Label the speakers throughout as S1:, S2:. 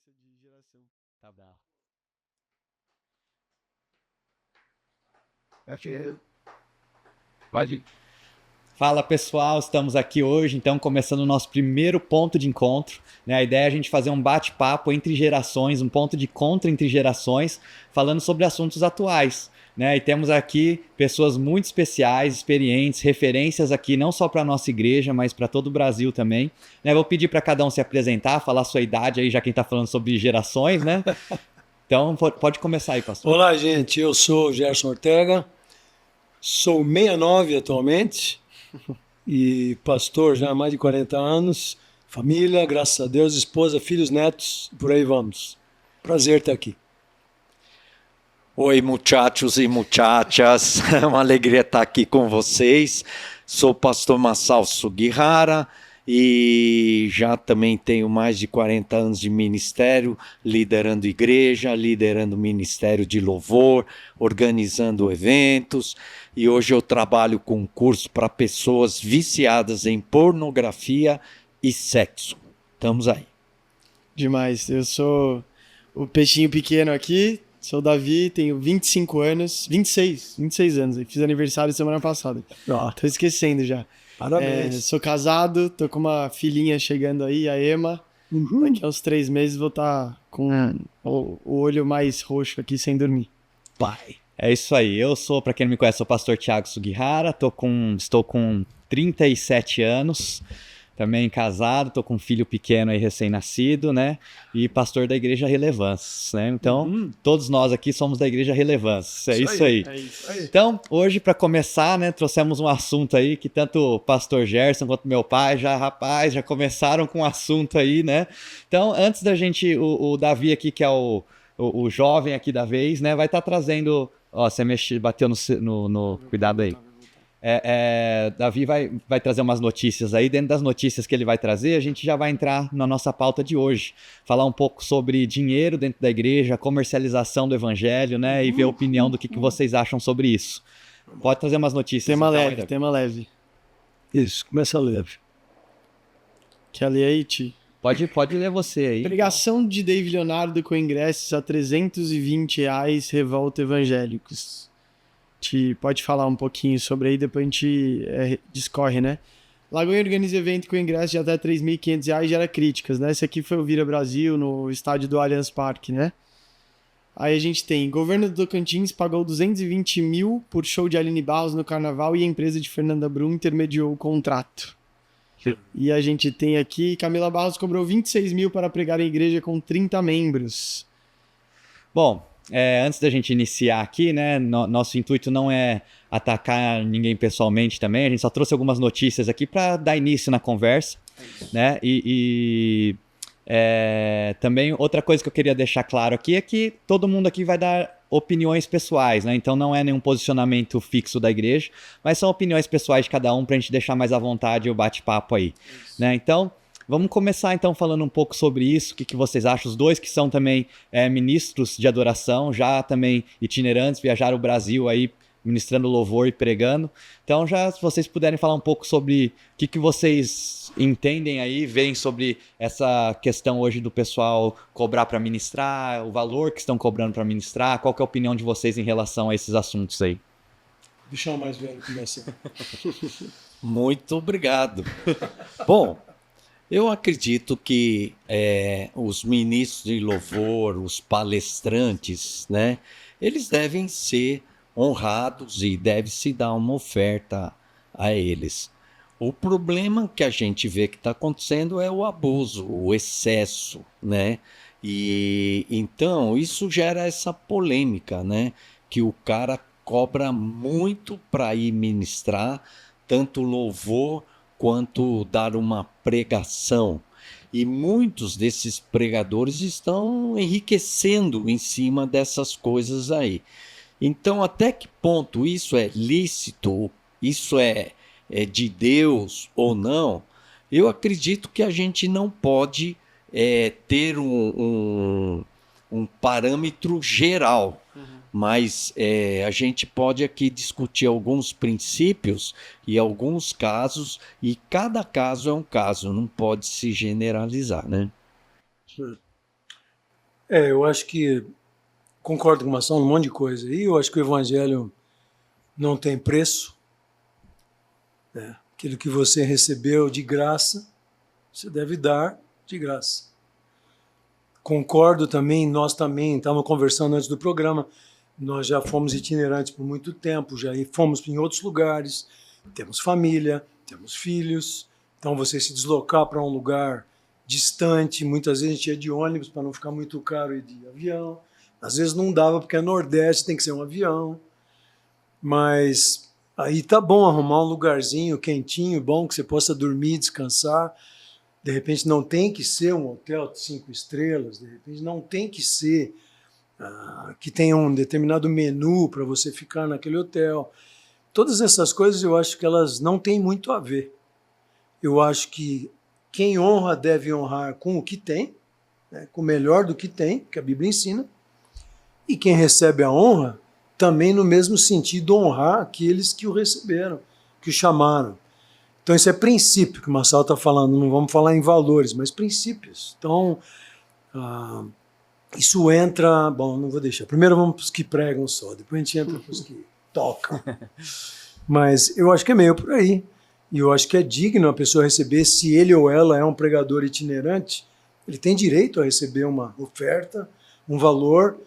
S1: diferença de geração.
S2: Tá bom.
S3: Pode.
S2: Fala pessoal, estamos aqui hoje, então começando o nosso primeiro ponto de encontro, né? A ideia é a gente fazer um bate-papo entre gerações, um ponto de encontro entre gerações, falando sobre assuntos atuais, né? E temos aqui pessoas muito especiais, experientes, referências aqui não só para a nossa igreja, mas para todo o Brasil também, né? Vou pedir para cada um se apresentar, falar a sua idade aí, já quem está falando sobre gerações, né? Então pode começar aí, pastor.
S1: Olá, gente. Eu sou o Gerson Ortega, sou 69 atualmente e pastor já há mais de 40 anos. Família, graças a Deus, esposa, filhos, netos, por aí vamos. Prazer estar aqui.
S4: Oi, muchachos e muchachas, é uma alegria estar aqui com vocês. Sou o pastor Masao Sugihara e já também tenho mais de 40 anos de ministério, liderando igreja, liderando ministério de louvor, organizando eventos. E hoje eu trabalho com um curso para pessoas viciadas em pornografia e sexo. Estamos aí.
S1: Demais. Eu sou o peixinho pequeno aqui, sou o Davi, tenho 25 anos, 26 anos. Fiz aniversário semana passada. Tô esquecendo já.
S3: Parabéns.
S1: Sou casado, tô com uma filhinha chegando aí, a Emma. Daqui a uns 3 meses vou estar com o olho mais roxo aqui sem dormir.
S3: Pai.
S2: É isso aí, eu sou, para quem não me conhece, sou o pastor Thiago Sugihara, estou com 37 anos, também casado, estou com um filho pequeno aí recém-nascido, né? E pastor da Igreja Relevância, né? Então, todos nós aqui somos da Igreja Relevância, é isso aí.
S1: É isso aí.
S2: Então, hoje, para começar, né, trouxemos um assunto aí que tanto o pastor Gerson quanto meu pai já começaram com um assunto aí, né? Então, antes da gente, o Davi aqui, que é o jovem aqui da vez, né, vai estar trazendo... Ó, você bateu no cuidado aí. Davi vai trazer umas notícias aí. Dentro das notícias que ele vai trazer, a gente já vai entrar na nossa pauta de hoje. Falar um pouco sobre dinheiro dentro da igreja, comercialização do evangelho, né? E ver a opinião do que vocês acham sobre isso. Pode trazer umas notícias.
S1: Tema leve.
S3: Isso, começa leve.
S1: Quer ler aí, Ti?
S2: Pode ler você aí.
S1: Pregação de David Leonardo com ingressos a R$320 revolta evangélicos. Pode falar um pouquinho sobre aí, depois a gente discorre, né? Lagoinha organiza evento com ingresso de até R$3.500 e gera críticas, né? Esse aqui foi o Vira Brasil, no estádio do Allianz Parque, né? Aí a gente tem, governo do Tocantins pagou 220 mil por show de Aline Barros no carnaval e a empresa de Fernanda Brum intermediou o contrato. E a gente tem aqui, Camila Barros cobrou 26 mil para pregar em igreja com 30 membros.
S2: Bom, antes da gente iniciar aqui, né, nosso intuito não é atacar ninguém pessoalmente também, a gente só trouxe algumas notícias aqui para dar início na conversa, né, também outra coisa que eu queria deixar claro aqui é que todo mundo aqui vai dar opiniões pessoais, né? Então não é nenhum posicionamento fixo da igreja, mas são opiniões pessoais de cada um pra gente deixar mais à vontade o bate-papo aí, né? Então, vamos começar então falando um pouco sobre isso, o que vocês acham, os dois que são também ministros de adoração, já também itinerantes, viajaram o Brasil aí ministrando louvor e pregando. Então, já se vocês puderem falar um pouco sobre o que vocês entendem aí, veem sobre essa questão hoje do pessoal cobrar para ministrar, o valor que estão cobrando para ministrar, qual que é a opinião de vocês em relação a esses assuntos aí?
S1: Bichão mais velho começa.
S4: Muito obrigado. Bom, eu acredito que os ministros de louvor, os palestrantes, né, eles devem ser honrados e deve-se dar uma oferta a eles. O problema que a gente vê que está acontecendo é o abuso, o excesso, né? E então isso gera essa polêmica, né? Que o cara cobra muito para ir ministrar, tanto louvor quanto dar uma pregação. E muitos desses pregadores estão enriquecendo em cima dessas coisas aí. Então, até que ponto isso é lícito, isso é de Deus ou não, eu acredito que a gente não pode ter um parâmetro geral, mas a gente pode aqui discutir alguns princípios e alguns casos, e cada caso é um caso, não pode se generalizar, né?
S3: Eu acho que concordo com o Mação, um monte de coisa. E eu acho que o evangelho não tem preço. Aquilo que você recebeu de graça, você deve dar de graça. Concordo também, nós também, estávamos conversando antes do programa, nós já fomos itinerantes por muito tempo, já fomos em outros lugares, temos família, temos filhos, então você se deslocar para um lugar distante, muitas vezes a gente ia de ônibus para não ficar muito caro ir de avião, às vezes não dava porque é Nordeste, tem que ser um avião, mas aí tá bom arrumar um lugarzinho quentinho, bom, que você possa dormir, descansar. De repente não tem que ser um hotel de 5 estrelas, de repente não tem que ser que tenha um determinado menu para você ficar naquele hotel. Todas essas coisas eu acho que elas não têm muito a ver. Eu acho que quem honra deve honrar com o que tem, né, com o melhor do que tem, que a Bíblia ensina, e quem recebe a honra também no mesmo sentido honrar aqueles que o receberam, que o chamaram. Então, isso é princípio que o Marcelo está falando, não vamos falar em valores, mas princípios. Então, isso entra... Bom, não vou deixar. Primeiro vamos para os que pregam só, depois a gente entra para os que tocam. Mas eu acho que é meio por aí. E eu acho que é digno a pessoa receber, se ele ou ela é um pregador itinerante, ele tem direito a receber uma oferta, um valor.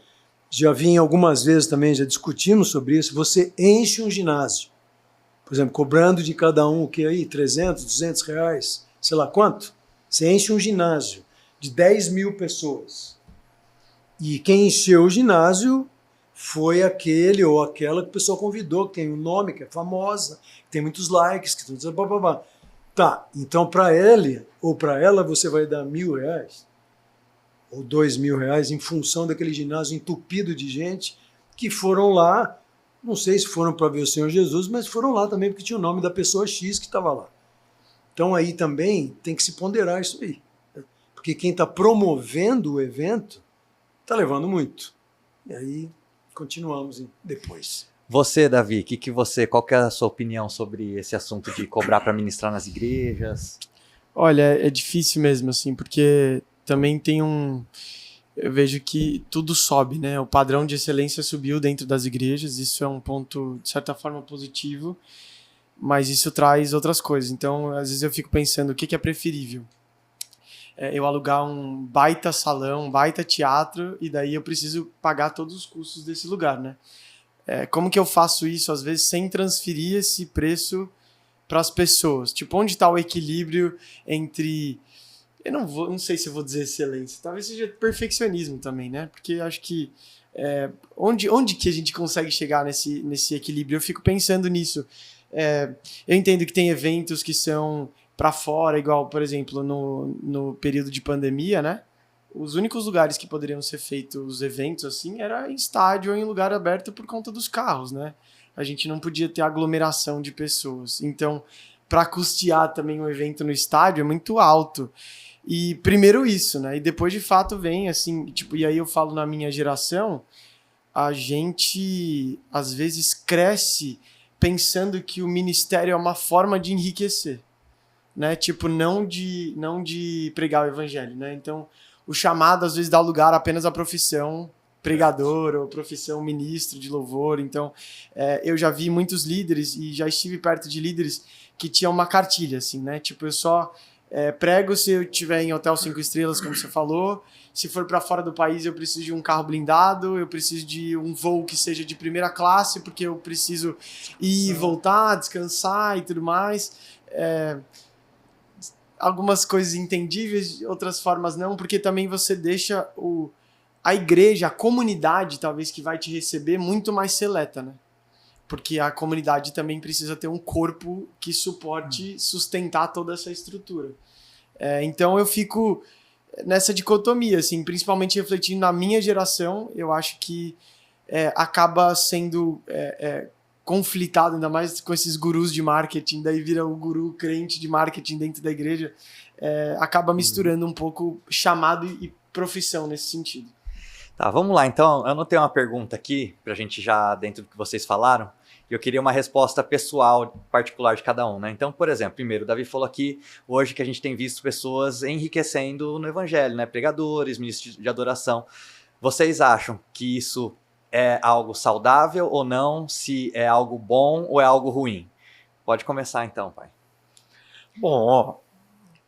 S3: Já vim algumas vezes também, já discutimos sobre isso. Você enche um ginásio, por exemplo, cobrando de cada um, o que aí? 300, 200 reais, sei lá quanto? Você enche um ginásio de 10 mil pessoas. E quem encheu o ginásio foi aquele ou aquela que o pessoal convidou, que tem um nome, que é famosa, que tem muitos likes, que tudo. Blá. Tá, então para ele ou para ela você vai dar R$1.000 ou R$2.000 em função daquele ginásio entupido de gente que foram lá. Não sei se foram para ver o Senhor Jesus, mas foram lá também porque tinha o nome da pessoa X que estava lá. Então aí também tem que se ponderar isso aí. Porque quem está promovendo o evento está levando muito. E aí continuamos depois.
S2: Você, Davi, qual que é a sua opinião sobre esse assunto de cobrar para ministrar nas igrejas?
S1: Olha, é difícil mesmo, assim, porque também tem eu vejo que tudo sobe, né? O padrão de excelência subiu dentro das igrejas, isso é um ponto, de certa forma, positivo, mas isso traz outras coisas. Então, às vezes eu fico pensando, o que é preferível? Eu alugar um baita salão, um baita teatro, e daí eu preciso pagar todos os custos desse lugar, né? Como que eu faço isso, às vezes, sem transferir esse preço para as pessoas? Tipo, onde está o equilíbrio entre... Eu não sei se eu vou dizer excelência, talvez seja perfeccionismo também, né? Porque eu acho que onde que a gente consegue chegar nesse equilíbrio? Eu fico pensando nisso. Eu entendo que tem eventos que são para fora, igual, por exemplo, no período de pandemia, né? Os únicos lugares que poderiam ser feitos os eventos assim era em estádio ou em lugar aberto por conta dos carros, né? A gente não podia ter aglomeração de pessoas. Então, para custear também um evento no estádio é muito alto. E primeiro isso, né? E depois de fato vem assim, tipo, e aí eu falo na minha geração, a gente às vezes cresce pensando que o ministério é uma forma de enriquecer, né? Tipo, não de pregar o evangelho, né? Então, o chamado às vezes dá lugar apenas à profissão pregador ou profissão ministro de louvor. Então, eu já vi muitos líderes e já estive perto de líderes que tinham uma cartilha, assim, né? Tipo, eu só prego se eu estiver em hotel 5 estrelas, como você falou. Se for para fora do país, eu preciso de um carro blindado, eu preciso de um voo que seja de primeira classe, porque eu preciso ir e voltar, descansar e tudo mais. Algumas coisas entendíveis, outras formas não, porque também você deixa a igreja, a comunidade, talvez, que vai te receber, muito mais seleta, né? Porque a comunidade também precisa ter um corpo que suporte sustentar toda essa estrutura. Então eu fico nessa dicotomia, assim, principalmente refletindo na minha geração, eu acho que acaba sendo conflitado, ainda mais com esses gurus de marketing, daí vira o guru crente de marketing dentro da igreja, acaba misturando um pouco chamado e profissão nesse sentido.
S2: Tá, vamos lá. Então, eu anotei uma pergunta aqui, pra gente já, dentro do que vocês falaram, E eu queria uma resposta pessoal, particular de cada um, né? Então, por exemplo, primeiro, o Davi falou aqui, hoje que a gente tem visto pessoas enriquecendo no evangelho, né? Pregadores, ministros de adoração. Vocês acham que isso é algo saudável ou não? Se é algo bom ou é algo ruim? Pode começar então, pai.
S4: Bom, ó,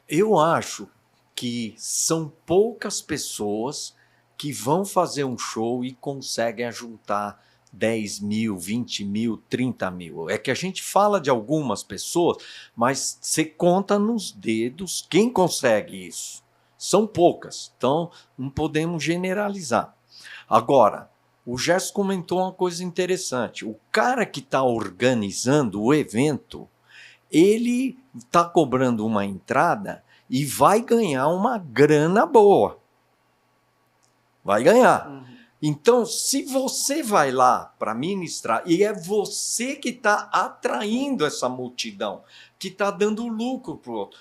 S4: eu acho que são poucas pessoas que vão fazer um show e conseguem juntar 10 mil, 20 mil, 30 mil. É que a gente fala de algumas pessoas, mas você conta nos dedos quem consegue isso. São poucas, então não podemos generalizar. Agora, o Gerson comentou uma coisa interessante. O cara que está organizando o evento, ele está cobrando uma entrada e vai ganhar uma grana boa. Vai ganhar. Então, se você vai lá para ministrar, e é você que está atraindo essa multidão, que está dando lucro para o outro.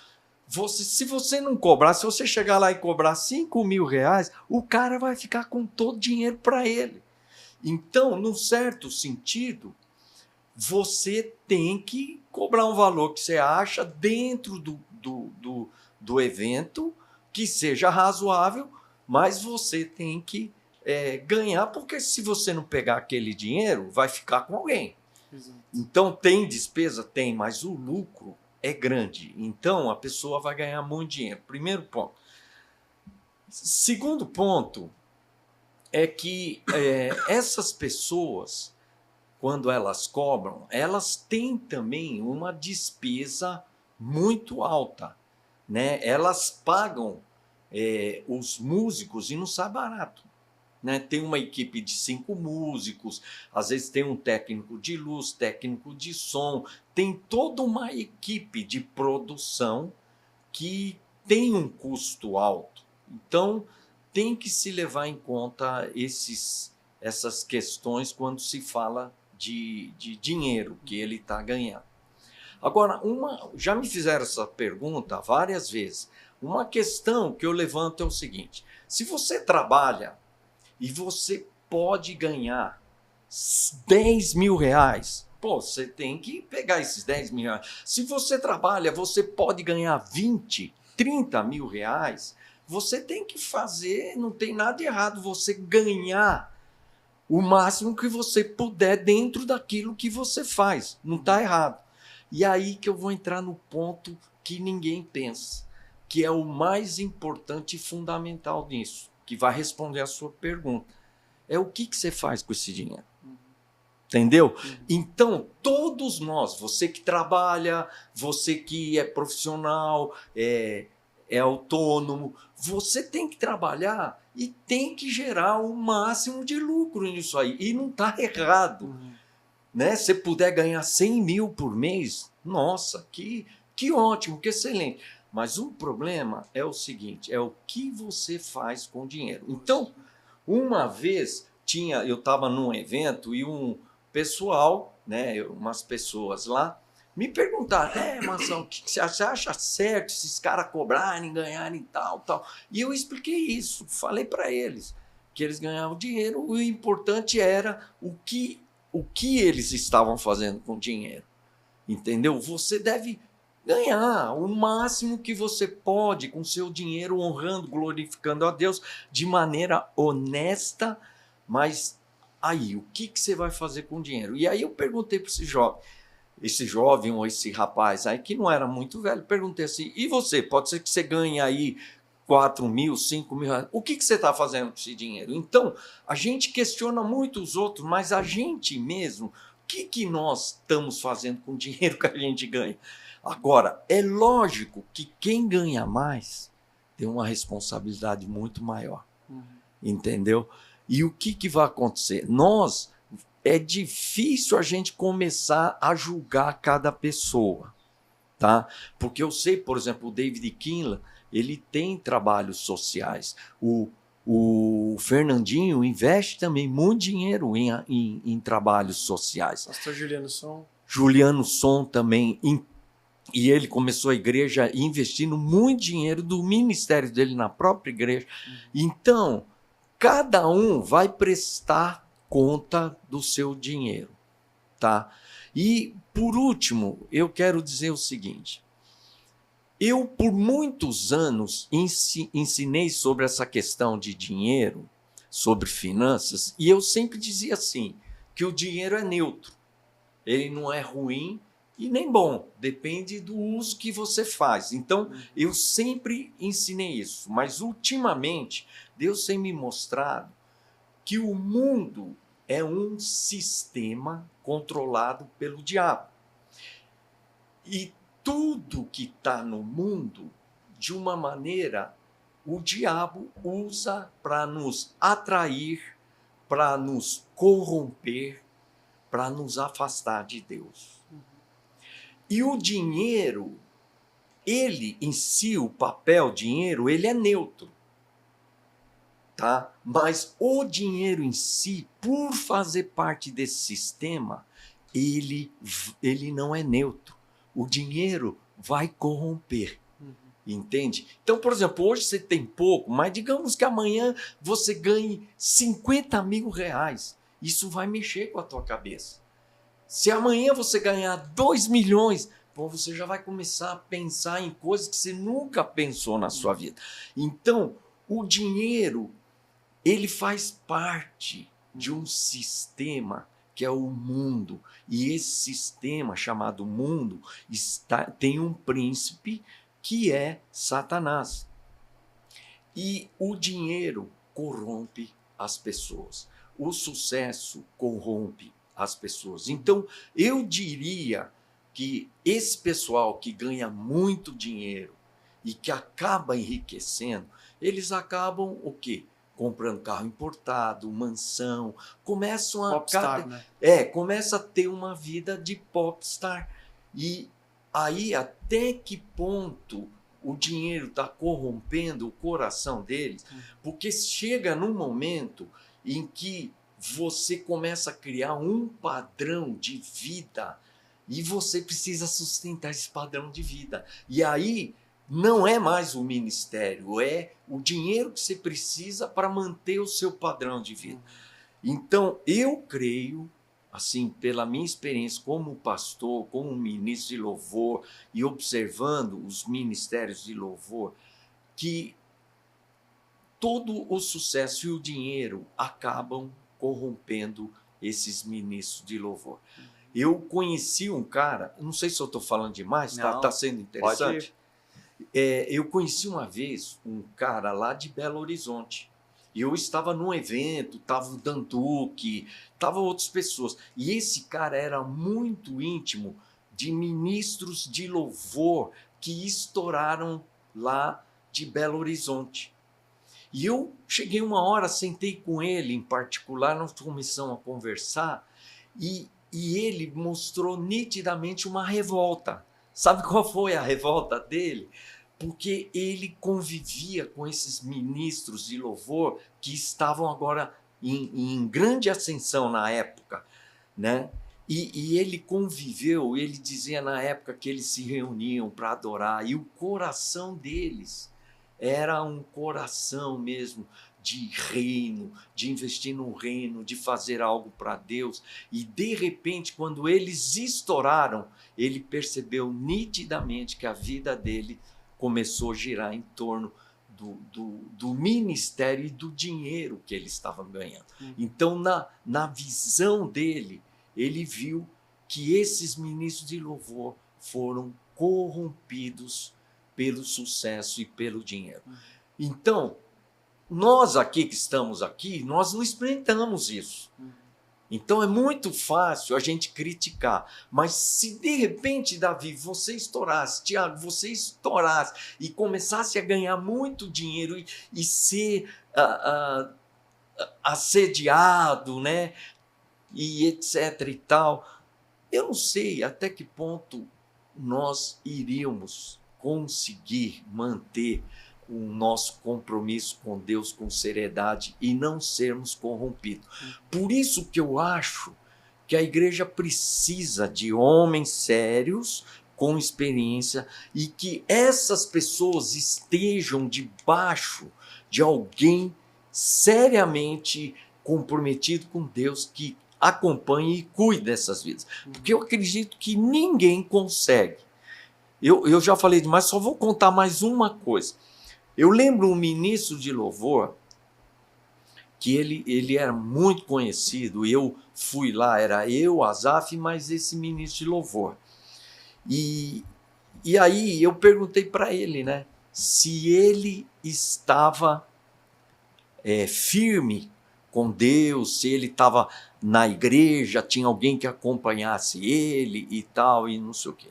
S4: Se você não cobrar, se você chegar lá e cobrar 5 mil reais, o cara vai ficar com todo o dinheiro para ele. Então, num certo sentido, você tem que cobrar um valor que você acha dentro do evento, que seja razoável, mas você tem que ganhar, porque se você não pegar aquele dinheiro, vai ficar com alguém. Exato. Então, tem despesa? Tem, mas o lucro é grande. Então, a pessoa vai ganhar muito dinheiro. Primeiro ponto. Segundo ponto é que essas pessoas, quando elas cobram, elas têm também uma despesa muito alta, né? Elas pagam os músicos e não sai barato. Né? Tem uma equipe de 5 músicos, às vezes tem um técnico de luz, técnico de som, tem toda uma equipe de produção que tem um custo alto. Então, tem que se levar em conta essas questões quando se fala de dinheiro que ele está ganhando. Agora, já me fizeram essa pergunta várias vezes. Uma questão que eu levanto é o seguinte: se você trabalha e você pode ganhar 10 mil reais, pô, você tem que pegar esses 10 mil reais. Se você trabalha, você pode ganhar 20, 30 mil reais, você tem que fazer, não tem nada errado você ganhar o máximo que você puder dentro daquilo que você faz. Não está errado. E aí que eu vou entrar no ponto que ninguém pensa, que é o mais importante e fundamental nisso, que vai responder a sua pergunta. É o que você faz com esse dinheiro. Entendeu? Então, todos nós, você que trabalha, você que é profissional, é autônomo, você tem que trabalhar e tem que gerar o máximo de lucro nisso aí. E não está errado. Né? Se puder ganhar 100 mil por mês, nossa, que ótimo, que excelente. Mas o problema é o seguinte, é o que você faz com o dinheiro. Então, uma vez eu estava num evento e um pessoal, né, umas pessoas lá, me perguntaram, Marção, o que você acha certo esses caras cobrarem, ganharem tal. E eu expliquei isso, falei para eles que eles ganhavam dinheiro, o importante era o que eles estavam fazendo com o dinheiro. Entendeu? Você deve ganhar o máximo que você pode com seu dinheiro, honrando, glorificando a Deus de maneira honesta, mas aí, o que você vai fazer com o dinheiro? E aí eu perguntei para esse jovem ou esse rapaz aí, que não era muito velho, perguntei assim, e você? Pode ser que você ganhe aí 4 mil, 5 mil reais. O que você está fazendo com esse dinheiro? Então, a gente questiona muito os outros, mas a gente mesmo, o que nós estamos fazendo com o dinheiro que a gente ganha? Agora, é lógico que quem ganha mais tem uma responsabilidade muito maior. Entendeu? E o que vai acontecer? É difícil a gente começar a julgar cada pessoa, tá? Porque eu sei, por exemplo, o David Kinlan, ele tem trabalhos sociais. O Fernandinho investe também muito dinheiro em trabalhos sociais.
S1: Pastor
S4: Juliano Som também. E ele começou a igreja investindo muito dinheiro do ministério dele na própria igreja. Então, cada um vai prestar conta do seu dinheiro, tá? E, por último, eu quero dizer o seguinte. Eu, por muitos anos, ensinei sobre essa questão de dinheiro, sobre finanças, e eu sempre dizia assim, que o dinheiro é neutro. Ele não é ruim e nem bom, depende do uso que você faz. Então, eu sempre ensinei isso, mas ultimamente, Deus tem me mostrado que o mundo é um sistema controlado pelo diabo. E tudo que está no mundo, de uma maneira, o diabo usa para nos atrair, para nos corromper, para nos afastar de Deus. E o dinheiro, ele em si, o papel dinheiro, ele é neutro. Tá? Mas o dinheiro em si, por fazer parte desse sistema, ele não é neutro. O dinheiro vai corromper. Entende? Então, por exemplo, hoje você tem pouco, mas digamos que amanhã você ganhe 50 mil reais. Isso vai mexer com a tua cabeça. Se amanhã você ganhar 2 milhões, bom, você já vai começar a pensar em coisas que você nunca pensou na sua vida. Então, o dinheiro, ele faz parte de um sistema que é o mundo. E esse sistema chamado mundo tem um príncipe que é Satanás. E o dinheiro corrompe as pessoas. O sucesso corrompe as pessoas. Então, eu diria que esse pessoal que ganha muito dinheiro e que acaba enriquecendo, eles acabam o quê? Comprando carro importado, mansão, começam a
S1: Popstar, né?
S4: começa a ter uma vida de popstar. E aí, até que ponto o dinheiro está corrompendo o coração deles? Porque chega num momento em que você começa a criar um padrão de vida e você precisa sustentar esse padrão de vida. E aí não é mais o ministério, é o dinheiro que você precisa para manter o seu padrão de vida. Então, eu creio, assim, pela minha experiência como pastor, como ministro de louvor e observando os ministérios de louvor, que todo o sucesso e o dinheiro acabam corrompendo esses ministros de louvor. Eu conheci um cara, não sei se eu estou falando demais, tá sendo interessante. Eu conheci uma vez um cara lá de Belo Horizonte. E eu estava num evento, estava o Danduque, estavam outras pessoas. E esse cara era muito íntimo de ministros de louvor que estouraram lá de Belo Horizonte. E eu cheguei uma hora, sentei com ele em particular, nós começamos a conversar e ele mostrou nitidamente uma revolta. Sabe qual foi a revolta dele? Porque ele convivia com esses ministros de louvor que estavam agora em grande ascensão na época, né? E ele conviveu, ele dizia na época que eles se reuniam para adorar, e o coração deles era um coração mesmo de reino, de investir no reino, de fazer algo para Deus. E, de repente, quando eles estouraram, ele percebeu nitidamente que a vida dele começou a girar em torno do ministério e do dinheiro que ele estava ganhando. Então, na visão dele, ele viu que esses ministros de louvor foram corrompidos pelo sucesso e pelo dinheiro. Então, nós aqui que estamos aqui, nós não experimentamos isso. Então é muito fácil a gente criticar. Mas se de repente, Davi, você estourasse, Tiago, você estourasse e começasse a ganhar muito dinheiro e ser assediado, né? E etc e tal, eu não sei até que ponto nós iríamos conseguir manter o nosso compromisso com Deus com seriedade e não sermos corrompidos. Por isso que eu acho que a igreja precisa de homens sérios, com experiência, e que essas pessoas estejam debaixo de alguém seriamente comprometido com Deus, que acompanhe e cuide dessas vidas. Porque eu acredito que ninguém consegue. Eu já falei demais, só vou contar mais uma coisa. Eu lembro um ministro de louvor, que ele era muito conhecido, eu fui lá, era eu, Azaf, mas esse ministro de louvor. E aí eu perguntei para ele, né, se ele estava firme com Deus, se ele estava na igreja, tinha alguém que acompanhasse ele e tal, e não sei o quê.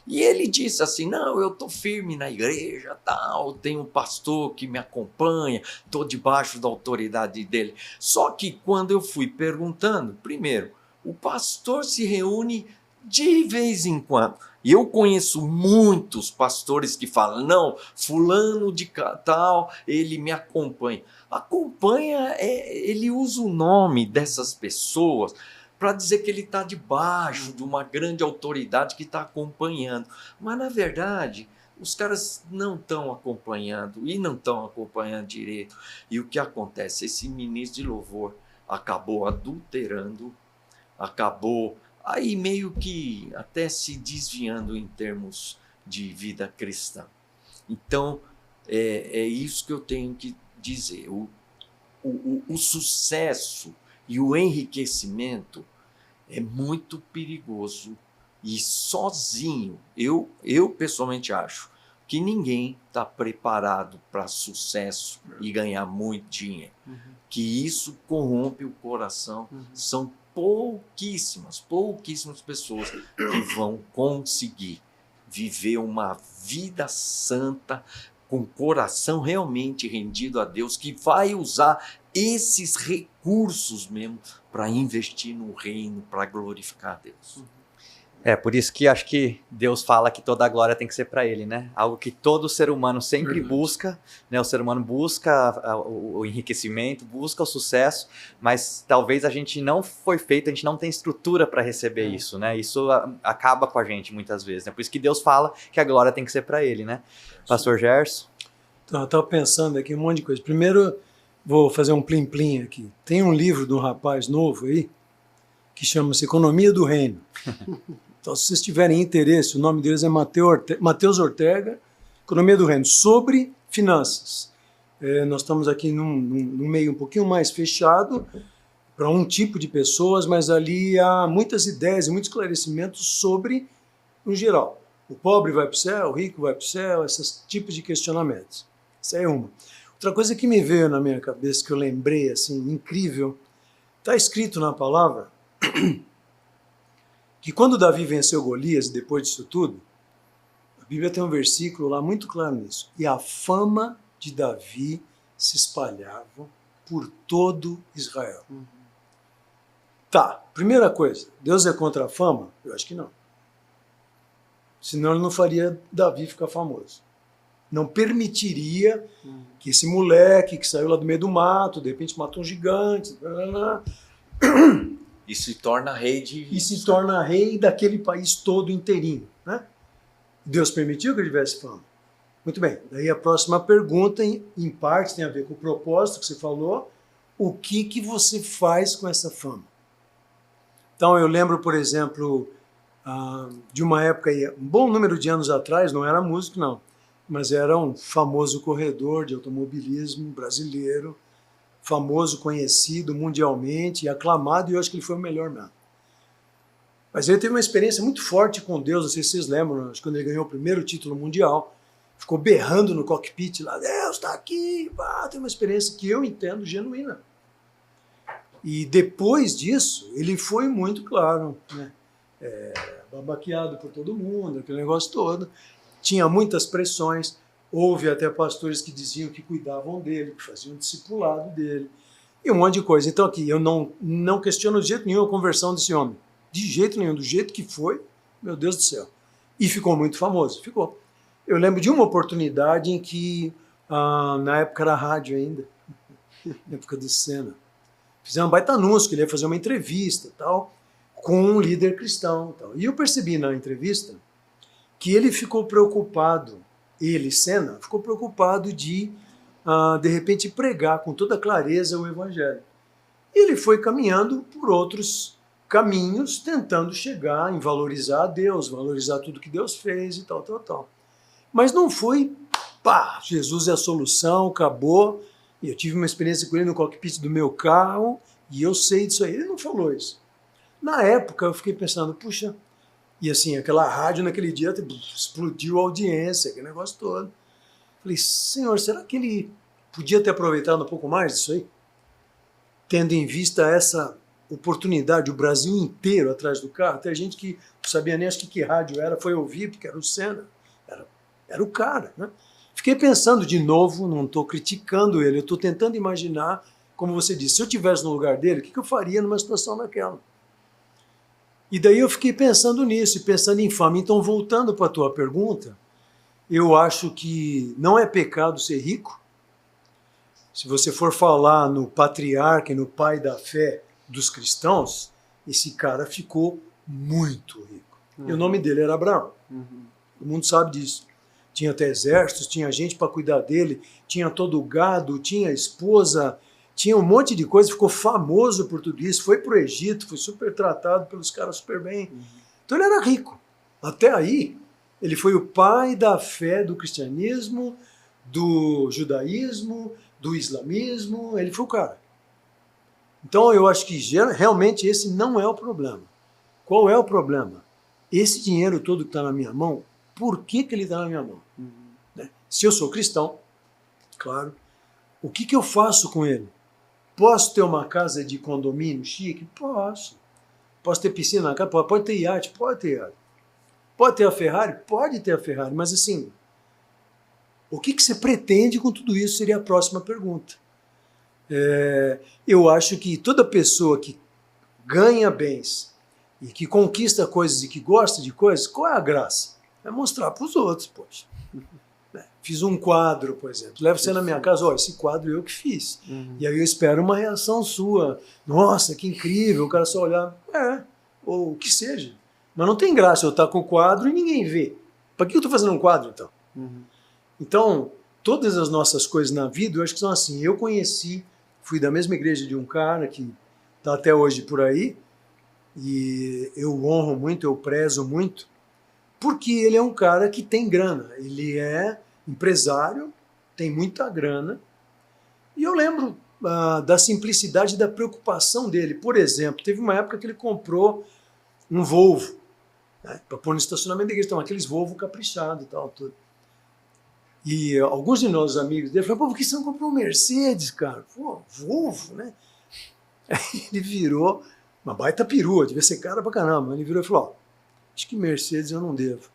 S4: E ele disse assim, não, eu estou firme na igreja, tal, tenho um pastor que me acompanha, estou debaixo da autoridade dele. Só que quando eu fui perguntando, primeiro, o pastor se reúne de vez em quando. E eu conheço muitos pastores que falam, não, fulano de tal, ele me acompanha. Acompanha, ele usa o nome dessas pessoas para dizer que ele está debaixo de uma grande autoridade que está acompanhando. Mas, na verdade, os caras não estão acompanhando e não estão acompanhando direito. E o que acontece? Esse ministro de louvor acabou adulterando, acabou aí meio que até se desviando em termos de vida cristã. Então, é isso que eu tenho que dizer. O sucesso e o enriquecimento é muito perigoso e sozinho, eu pessoalmente acho que ninguém está preparado para sucesso e ganhar muito dinheiro. Que isso corrompe o coração. São pouquíssimas pessoas que vão conseguir viver uma vida santa com o coração realmente rendido a Deus, que vai usar esses recursos mesmo para investir no reino, para glorificar a Deus.
S2: Por isso que acho que Deus fala que toda a glória tem que ser para Ele, né? Algo que todo ser humano sempre busca, né? O ser humano busca o enriquecimento, busca o sucesso, mas talvez a gente não foi feito, a gente não tem estrutura para receber isso, né? Isso acaba com a gente muitas vezes, né? Por isso que Deus fala que a glória tem que ser para Ele, né? Pastor Gerson?
S3: Então, eu estava pensando aqui um monte de coisa. Primeiro, vou fazer um plim-plim aqui. Tem um livro de um rapaz novo aí, que chama-se Economia do Reino. Então, se vocês tiverem interesse, o nome deles é Mateus Ortega, Economia do Reino, sobre finanças. Nós estamos aqui num meio um pouquinho mais fechado para um tipo de pessoas, mas ali há muitas ideias e muitos esclarecimentos sobre, no geral, o pobre vai para o céu, o rico vai para o céu, esses tipos de questionamentos. Essa é uma. Outra coisa que me veio na minha cabeça, que eu lembrei, assim, incrível, está escrito na palavra que quando Davi venceu Golias, depois disso tudo, a Bíblia tem um versículo lá muito claro nisso. E a fama de Davi se espalhava por todo Israel. Tá, primeira coisa, Deus é contra a fama? Eu acho que não. Senão ele não faria Davi ficar famoso. Não permitiria que esse moleque que saiu lá do meio do mato, de repente matou um gigante,
S4: E se torna rei
S3: e se torna rei daquele país todo inteirinho, né? Deus permitiu que ele tivesse fama. Muito bem, daí a próxima pergunta, em parte, tem a ver com o propósito que você falou. O que você faz com essa fama? Então, eu lembro, por exemplo, de uma época, um bom número de anos atrás, não era músico, não, mas era um famoso corredor de automobilismo brasileiro, famoso, conhecido mundialmente, aclamado, e eu acho que ele foi o melhor mesmo. Mas ele teve uma experiência muito forte com Deus, não sei se vocês lembram, acho que quando ele ganhou o primeiro título mundial, ficou berrando no cockpit lá, Deus está aqui, tem uma experiência que eu entendo genuína. E depois disso, ele foi muito claro, né? Babaqueado por todo mundo, aquele negócio todo, tinha muitas pressões. Houve até pastores que diziam que cuidavam dele, que faziam discipulado dele, e um monte de coisa. Então aqui, eu não questiono de jeito nenhum a conversão desse homem. De jeito nenhum, do jeito que foi, meu Deus do céu. E ficou muito famoso, ficou. Eu lembro de uma oportunidade em que, na época era rádio ainda, na época do Senna, fizeram um baita anúncio que ele ia fazer uma entrevista tal, com um líder cristão. Tal. E eu percebi na entrevista que ele ficou preocupado, Senna, ficou preocupado de repente, pregar com toda clareza o Evangelho. E ele foi caminhando por outros caminhos tentando chegar em valorizar a Deus, valorizar tudo que Deus fez e tal, tal, tal. Mas não foi, pá, Jesus é a solução, acabou. E eu tive uma experiência com ele no cockpit do meu carro e eu sei disso aí. Ele não falou isso. Na época eu fiquei pensando, puxa, e assim, aquela rádio naquele dia explodiu a audiência, aquele negócio todo. Falei, Senhor, será que ele podia ter aproveitado um pouco mais disso aí? Tendo em vista essa oportunidade, o Brasil inteiro atrás do carro, até gente que não sabia nem acho que rádio era, foi ouvir, porque era o Senna, era o cara, né? Fiquei pensando de novo, não estou criticando ele, eu estou tentando imaginar, como você disse, se eu estivesse no lugar dele, o que eu faria numa situação daquela? E daí eu fiquei pensando nisso, e pensando em fama. Então, voltando para a tua pergunta, eu acho que não é pecado ser rico. Se você for falar no patriarca e no pai da fé dos cristãos, esse cara ficou muito rico. E o nome dele era Abraão. Todo mundo sabe disso. Tinha até exércitos, tinha gente para cuidar dele, tinha todo o gado, tinha esposa, tinha um monte de coisa, ficou famoso por tudo isso, foi para o Egito, foi super tratado pelos caras super bem. Então ele era rico. Até aí, ele foi o pai da fé do cristianismo, do judaísmo, do islamismo, ele foi o cara. Então eu acho que realmente esse não é o problema. Qual é o problema? Esse dinheiro todo que está na minha mão, por que ele está na minha mão? Né? Se eu sou cristão, claro, o que eu faço com ele? Posso ter uma casa de condomínio chique? Posso. Posso ter piscina na casa? Pode ter iate? Pode ter iate. Pode ter a Ferrari? Pode ter a Ferrari. Mas assim, o que você pretende com tudo isso seria a próxima pergunta. Eu acho que toda pessoa que ganha bens e que conquista coisas e que gosta de coisas, qual é a graça? É mostrar para os outros, poxa. Fiz um quadro, por exemplo. Levo você na minha casa, esse quadro eu que fiz. E aí eu espero uma reação sua. Nossa, que incrível. O cara só olhar, ou o que seja. Mas não tem graça eu estar com o quadro e ninguém vê. Para que eu estou fazendo um quadro, então? Então, todas as nossas coisas na vida, eu acho que são assim. Eu fui da mesma igreja de um cara que está até hoje por aí, e eu honro muito, eu prezo muito, porque ele é um cara que tem grana. Ele é empresário, tem muita grana, e eu lembro da simplicidade e da preocupação dele. Por exemplo, teve uma época que ele comprou um Volvo, né, para pôr no estacionamento da igreja. Então, aqueles Volvo caprichados e tal, tudo. E alguns de nós amigos dele falaram, por que você não comprou um Mercedes, cara? Pô, Volvo, né? Aí ele virou, uma baita perua, devia ser cara pra caramba. Ele virou e falou, acho que Mercedes eu não devo.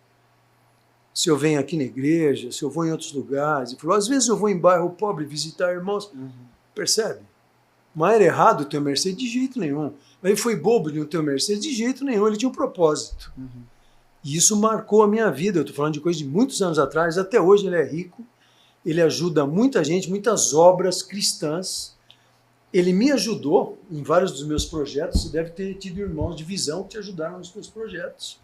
S3: Se eu venho aqui na igreja, se eu vou em outros lugares. Ele falou, às vezes eu vou em bairro pobre visitar irmãos. Percebe? Mas era errado ter um Mercedes de jeito nenhum. Mas ele foi bobo de não ter um Mercedes de jeito nenhum, ele tinha um propósito. E isso marcou a minha vida. Eu estou falando de coisa de muitos anos atrás, até hoje ele é rico, ele ajuda muita gente, muitas obras cristãs. Ele me ajudou em vários dos meus projetos. Você deve ter tido irmãos de visão que te ajudaram nos seus projetos.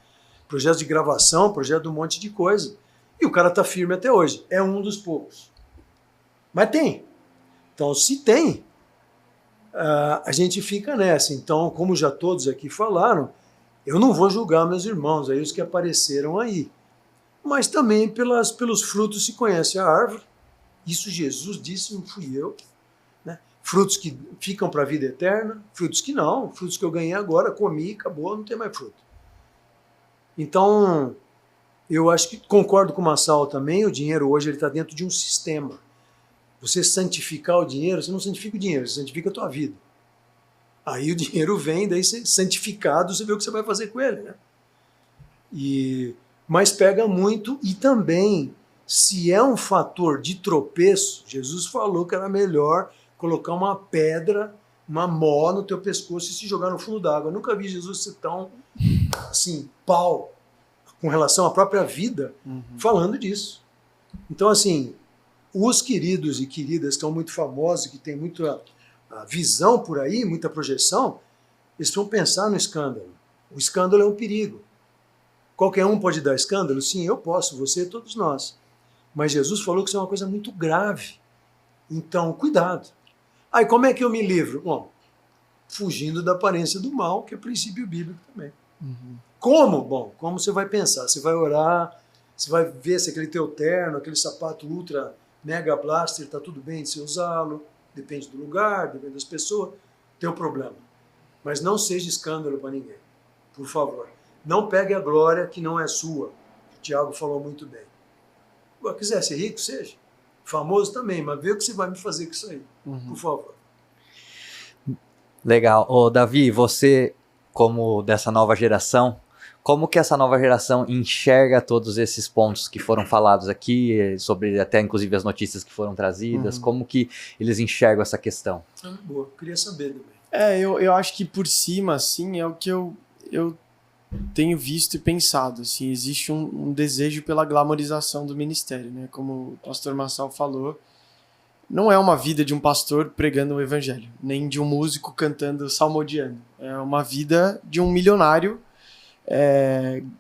S3: Projetos de gravação, projeto de um monte de coisa. E o cara está firme até hoje. É um dos poucos. Mas tem. Então, se tem, a gente fica nessa. Então, como já todos aqui falaram, eu não vou julgar meus irmãos, aí os que apareceram aí. Mas também pelos frutos se conhece a árvore. Isso Jesus disse, não fui eu. Né? Frutos que ficam para a vida eterna, frutos que não, frutos que eu ganhei agora, comi, acabou, não tem mais fruto. Então, eu acho que concordo com o Massal também, o dinheiro hoje está dentro de um sistema. Você santificar o dinheiro, você não santifica o dinheiro, você santifica a tua vida. Aí o dinheiro vem, daí você, santificado, você vê o que você vai fazer com ele. Né? Mas pega muito, e também, se é um fator de tropeço, Jesus falou que era melhor colocar uma pedra, uma mó no teu pescoço e se jogar no fundo d'água. Eu nunca vi Jesus ser tão, assim, pau, com relação à própria vida, falando disso. Então, assim, os queridos e queridas que estão muito famosos, que têm muita visão por aí, muita projeção, eles vão pensar no escândalo. O escândalo é um perigo. Qualquer um pode dar escândalo? Sim, eu posso, você, todos nós. Mas Jesus falou que isso é uma coisa muito grave. Então, cuidado. Aí, como é que eu me livro? Bom, fugindo da aparência do mal, que é princípio bíblico também. Como? Bom, como você vai pensar? Você vai orar, você vai ver se aquele teu terno, aquele sapato ultra mega blaster, está tudo bem de você usá-lo, depende do lugar, depende das pessoas, teu problema. Mas não seja escândalo para ninguém, por favor. Não pegue a glória que não é sua, que o Tiago falou muito bem. Se quiser ser rico, seja. Famoso também, mas vê o que você vai me fazer com isso aí, por favor.
S2: Legal. Ô, Davi, você, como dessa nova geração, como que essa nova geração enxerga todos esses pontos que foram falados aqui, sobre até inclusive as notícias que foram trazidas, como que eles enxergam essa questão?
S3: Boa, queria saber também.
S1: Eu acho que por cima, assim, é o que eu tenho visto e pensado, assim, existe um desejo pela glamorização do ministério, né? Como o pastor Marçal falou, não é uma vida de um pastor pregando o evangelho, nem de um músico cantando salmodiando. É uma vida de um milionário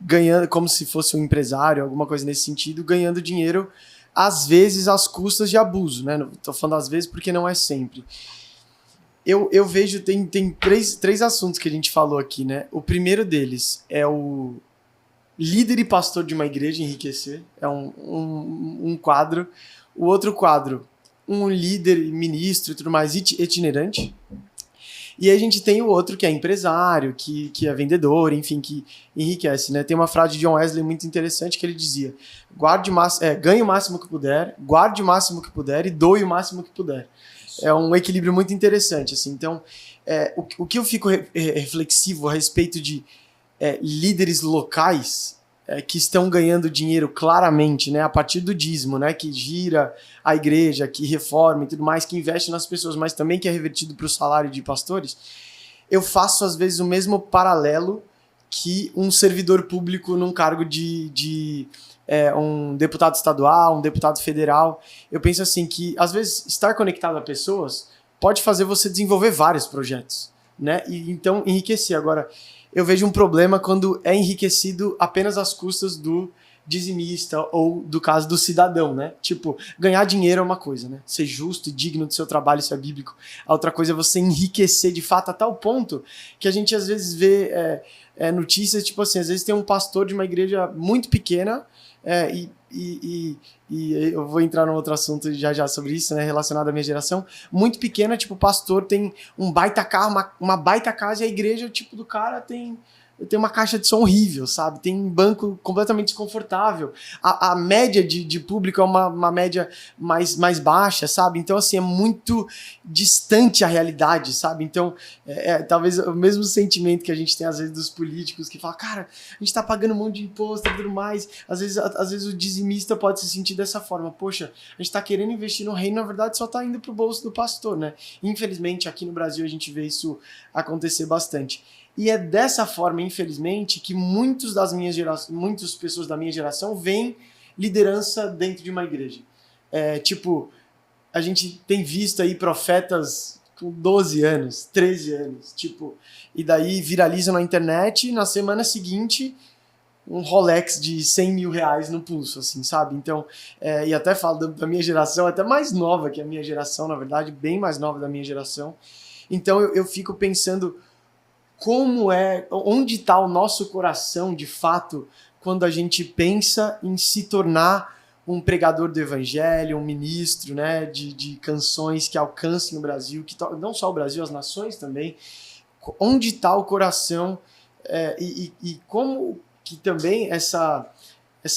S1: ganhando, como se fosse um empresário, alguma coisa nesse sentido, ganhando dinheiro, às vezes às custas de abuso, né? Tô falando às vezes porque não é sempre. Eu vejo, tem três assuntos que a gente falou aqui, né? O primeiro deles é o líder e pastor de uma igreja enriquecer, é um quadro. O outro quadro, um líder, ministro e tudo mais itinerante. E aí a gente tem o outro que é empresário, que é vendedor, enfim, que enriquece, né? Tem uma frase de John Wesley muito interessante que ele dizia: ganhe o máximo que puder, guarde o máximo que puder e doe o máximo que puder. É um equilíbrio muito interessante, assim. Então, o que eu fico reflexivo a respeito de líderes locais que estão ganhando dinheiro claramente, né, a partir do dízimo, né, que gira a igreja, que reforma e tudo mais, que investe nas pessoas, mas também que é revertido para o salário de pastores, eu faço às vezes o mesmo paralelo que um servidor público num cargo de um deputado estadual, um deputado federal. Eu penso assim que às vezes estar conectado a pessoas pode fazer você desenvolver vários projetos, né, e então enriquecer. Agora, eu vejo um problema quando é enriquecido apenas às custas do dizimista ou, do caso, do cidadão, né? Tipo, ganhar dinheiro é uma coisa, né? Ser justo e digno do seu trabalho, isso é bíblico. A outra coisa é você enriquecer de fato a tal ponto que a gente às vezes vê notícias, tipo assim, às vezes tem um pastor de uma igreja muito pequena e eu vou entrar num outro assunto já sobre isso, né, relacionado à minha geração, muito pequena, tipo, o pastor tem um baita carro, uma baita casa, e a igreja, tipo, do cara tem uma caixa de som horrível, sabe? Tem um banco completamente desconfortável. A média de público é uma média mais baixa, sabe? Então, assim, é muito distante a realidade, sabe? Então, talvez o mesmo sentimento que a gente tem, às vezes, dos políticos que falam, cara, a gente tá pagando um monte de imposto e tudo mais. Às vezes o dizimista pode se sentir dessa forma. Poxa, a gente tá querendo investir no reino, na verdade, só tá indo pro bolso do pastor, né? Infelizmente, aqui no Brasil, a gente vê isso acontecer bastante. E é dessa forma, infelizmente, que muitas pessoas da minha geração veem liderança dentro de uma igreja. Tipo, a gente tem visto aí profetas com 12 anos, 13 anos, tipo, e daí viralizam na internet e na semana seguinte um Rolex de 100 mil reais no pulso, assim, sabe? Então, e até falo da minha geração, até mais nova que a minha geração, na verdade, bem mais nova da minha geração. Então eu fico pensando onde está o nosso coração, de fato, quando a gente pensa em se tornar um pregador do evangelho, um ministro, né, de canções que alcancem o Brasil, não só o Brasil, as nações também. Onde está o coração e como que também essa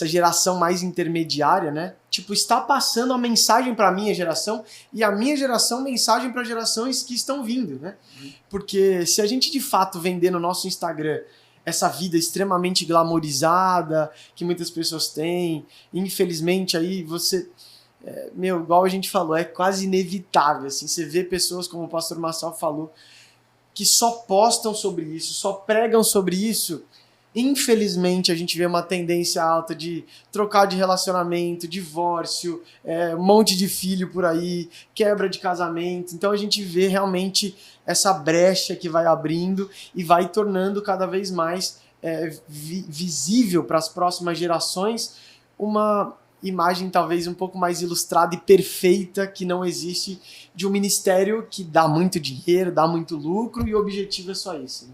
S1: geração mais intermediária, né, tipo, está passando a mensagem para a minha geração e a minha geração mensagem para gerações que estão vindo, né? Porque se a gente de fato vender no nosso Instagram essa vida extremamente glamorizada que muitas pessoas têm, infelizmente aí você, igual a gente falou, é quase inevitável, assim, você vê pessoas como o pastor Marçal falou, que só postam sobre isso, só pregam sobre isso. Infelizmente, a gente vê uma tendência alta de trocar de relacionamento, divórcio, um monte de filho por aí, quebra de casamento. Então a gente vê realmente essa brecha que vai abrindo e vai tornando cada vez mais visível para as próximas gerações imagem talvez um pouco mais ilustrada e perfeita que não existe de um ministério que dá muito dinheiro, dá muito lucro e o objetivo é só isso, né?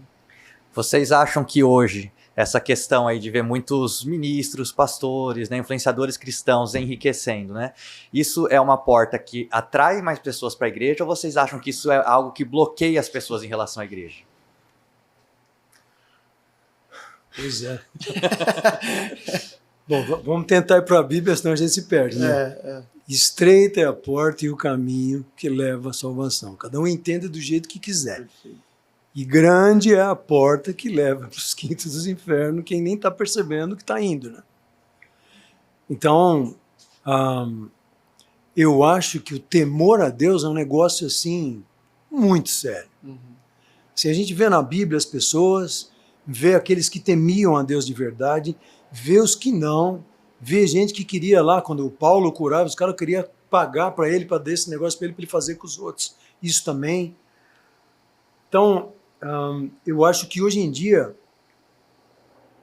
S2: Vocês acham que hoje essa questão aí de ver muitos ministros, pastores, né, influenciadores cristãos enriquecendo, né? Isso é uma porta que atrai mais pessoas para a igreja ou vocês acham que isso é algo que bloqueia as pessoas em relação à igreja?
S3: Pois é. Bom, vamos tentar ir para a Bíblia, senão a gente se perde, né? Estreita é a porta e o caminho que leva à salvação. Cada um entende do jeito que quiser.
S1: Perfeito.
S3: E grande é a porta que leva para os quintos dos infernos, quem nem está percebendo que está indo, né? Então, eu acho que o temor a Deus é um negócio, assim, muito sério. Se a gente vê na Bíblia as pessoas, vê aqueles que temiam a Deus de verdade, vê os que não, vê gente que queria lá, quando o Paulo curava, os caras queriam pagar para ele, para dar esse negócio para ele fazer com os outros. Isso também. Então, eu acho que hoje em dia,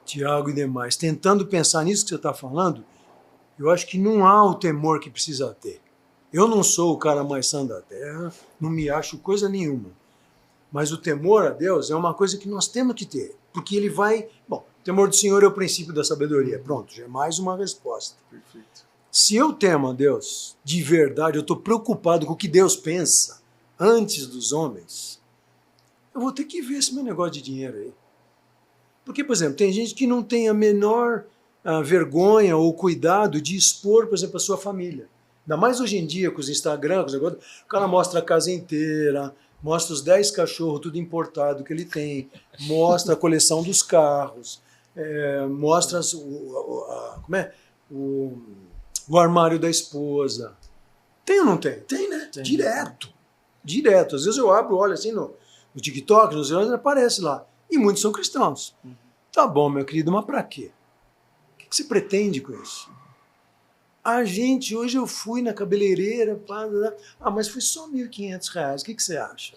S3: Tiago e demais, tentando pensar nisso que você está falando, eu acho que não há o temor que precisa ter. Eu não sou o cara mais santo da terra, não me acho coisa nenhuma. Mas o temor a Deus é uma coisa que nós temos que ter, porque ele vai... Bom, o temor do Senhor é o princípio da sabedoria. Pronto, já é mais uma resposta.
S1: Perfeito.
S3: Se eu temo a Deus de verdade, eu estou preocupado com o que Deus pensa antes dos homens, eu vou ter que ver esse meu negócio de dinheiro aí. Porque, por exemplo, tem gente que não tem a menor vergonha ou cuidado de expor, por exemplo, a sua família. Ainda mais hoje em dia, com os Instagram, com os negócios, o cara mostra a casa inteira, mostra os 10 cachorros, tudo importado que ele tem, mostra a coleção dos carros, mostra o armário da esposa. Tem ou não tem? Tem, né?
S1: Tem.
S3: Direto. Às vezes eu abro, olho assim no TikTok, nos anos, aparece lá. E muitos são cristãos. Tá bom, meu querido, mas pra quê? O que você pretende com isso? Hoje eu fui na cabeleireira, mas foi só R$1.500. O que você acha?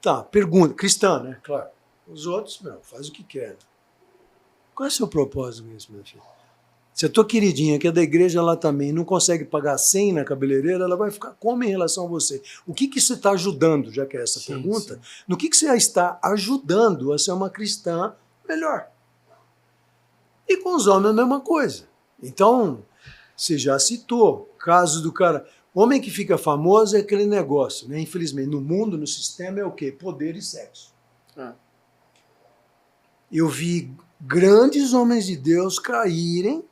S3: Tá, pergunta, cristã, né? Claro. Os outros, faz o que quer. Qual é o seu propósito com isso, meu filho? Se a tua queridinha, que é da igreja, ela também não consegue pagar 100 na cabeleireira, ela vai ficar como em relação a você? O que você está ajudando, já que é essa pergunta? Sim. No que você está ajudando a ser uma cristã melhor? E com os homens a mesma coisa. Então, você já citou casos do cara... Homem que fica famoso é aquele negócio, né? Infelizmente, no mundo, no sistema, é o quê? Poder e sexo. Eu vi grandes homens de Deus caírem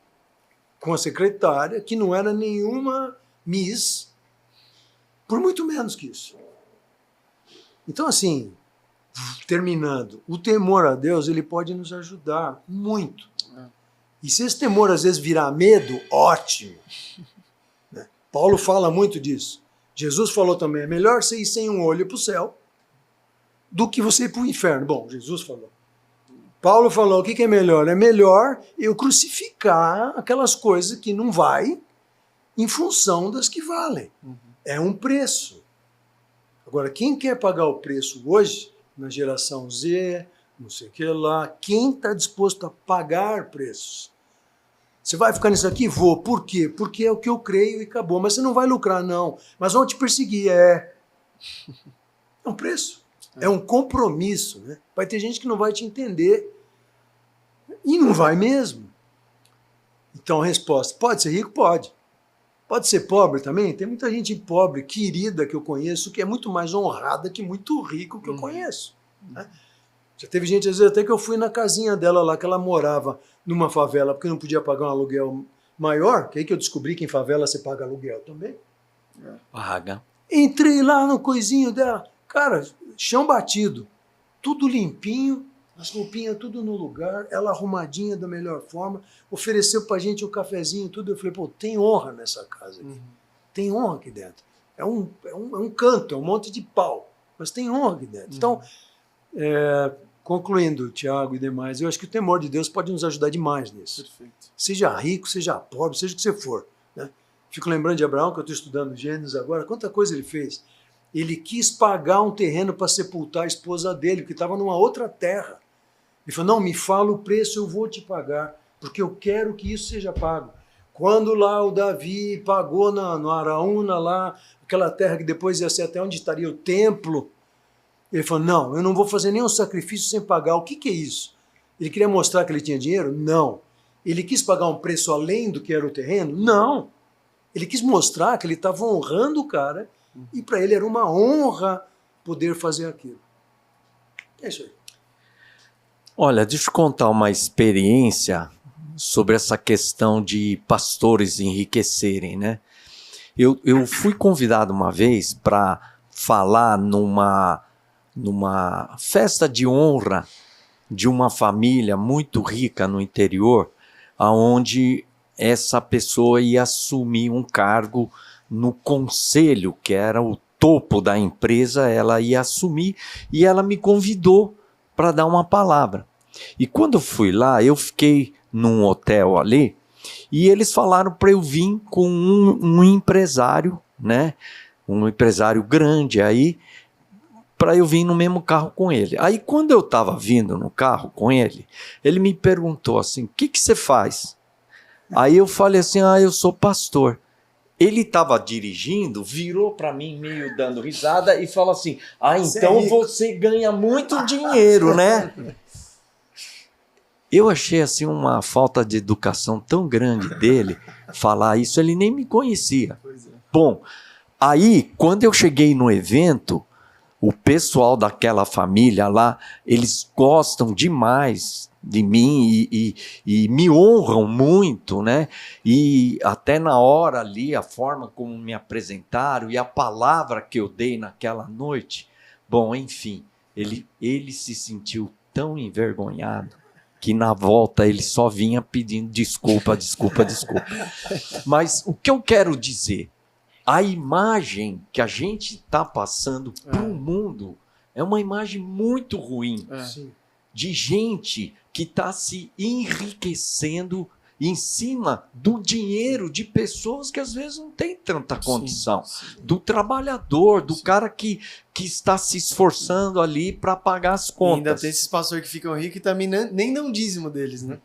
S3: com a secretária, que não era nenhuma Miss, por muito menos que isso. Então, assim, terminando, o temor a Deus, ele pode nos ajudar muito. E se esse temor às vezes virar medo, ótimo. Né? Paulo fala muito disso. Jesus falou também, é melhor você ir sem um olho para o céu do que você ir para o inferno. Bom, Jesus falou. Paulo falou, o que é melhor? É melhor eu crucificar aquelas coisas que não vai em função das que valem. É um preço. Agora, quem quer pagar o preço hoje, na geração Z, não sei o que lá, quem está disposto a pagar preços? Você vai ficar nisso aqui? Vou. Por quê? Porque é o que eu creio e acabou. Mas você não vai lucrar, não. Mas vão te perseguir. É um preço. É um compromisso. Né? Vai ter gente que não vai te entender. E não vai mesmo. Então a resposta, pode ser rico? Pode. Pode ser pobre também? Tem muita gente pobre, querida, que eu conheço, que é muito mais honrada que muito rico que eu conheço. Né? Já teve gente, às vezes, até que eu fui na casinha dela lá, que ela morava numa favela, porque não podia pagar um aluguel maior, que aí que eu descobri que em favela você paga aluguel também.
S4: Paga.
S3: Entrei lá no coisinho dela, cara, chão batido, tudo limpinho, as roupinhas tudo no lugar, ela arrumadinha da melhor forma, ofereceu pra gente um cafezinho, tudo. Eu falei, pô, tem honra nessa casa aqui. Tem honra aqui dentro. É um canto, é um monte de pau, mas tem honra aqui dentro. Então, concluindo, Tiago e demais, eu acho que o temor de Deus pode nos ajudar demais nisso.
S1: Perfeito.
S3: Seja rico, seja pobre, seja o que você for. Né? Fico lembrando de Abraão, que eu estou estudando Gênesis agora, quanta coisa ele fez. Ele quis pagar um terreno para sepultar a esposa dele, que estava numa outra terra. Ele falou, não, me fala o preço, eu vou te pagar, porque eu quero que isso seja pago. Quando lá o Davi pagou no Araúna, lá, aquela terra que depois ia ser até onde estaria o templo, ele falou, não, eu não vou fazer nenhum sacrifício sem pagar. O que é isso? Ele queria mostrar que ele tinha dinheiro? Não. Ele quis pagar um preço além do que era o terreno? Não. Ele quis mostrar que ele estava honrando o cara e para ele era uma honra poder fazer aquilo. É isso aí.
S4: Olha, deixa eu contar uma experiência sobre essa questão de pastores enriquecerem, né? Eu fui convidado uma vez para falar numa festa de honra de uma família muito rica no interior, aonde essa pessoa ia assumir um cargo no conselho, que era o topo da empresa, ela ia assumir, e ela me convidou para dar uma palavra. E quando eu fui lá, eu fiquei num hotel ali, e eles falaram para eu vir com um empresário, né? Um empresário grande aí, para eu vir no mesmo carro com ele. Aí quando eu estava vindo no carro com ele, ele me perguntou assim, o que você faz? Aí eu falei assim, eu sou pastor. Ele estava dirigindo, virou para mim meio dando risada e falou assim, então você ganha muito dinheiro, né? Eu achei assim uma falta de educação tão grande dele falar isso, ele nem me conhecia. Bom, aí quando eu cheguei no evento, o pessoal daquela família lá, eles gostam demais de mim e me honram muito, né? E até na hora ali, a forma como me apresentaram e a palavra que eu dei naquela noite, bom, enfim, ele se sentiu tão envergonhado que na volta ele só vinha pedindo desculpa. Mas o que eu quero dizer? A imagem que a gente está passando para o mundo é uma imagem muito ruim de gente que está se enriquecendo em cima do dinheiro de pessoas que às vezes não têm tanta condição. Do trabalhador, do cara que está se esforçando ali para pagar as contas.
S1: E ainda tem esses pastores que ficam ricos e também nem dão dízimo deles, né?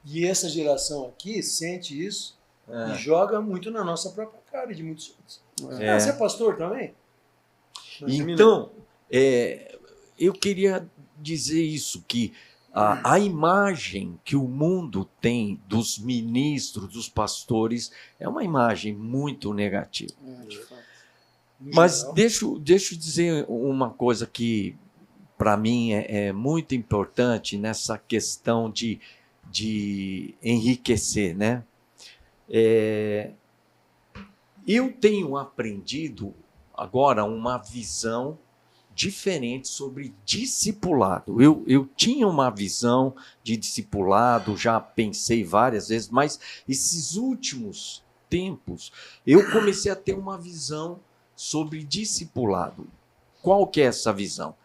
S3: E essa geração aqui sente isso e joga muito na nossa própria cara de muitos outros. Você é pastor também?
S4: Então, eu queria dizer isso, que a imagem que o mundo tem dos ministros, dos pastores, é uma imagem muito negativa. Mas deixa eu dizer uma coisa que, para mim, é muito importante nessa questão de enriquecer, né? Eu tenho aprendido agora uma visão diferente sobre discipulado. Eu tinha uma visão de discipulado, já pensei várias vezes, mas esses últimos tempos eu comecei a ter uma visão sobre discipulado. Qual que é essa visão?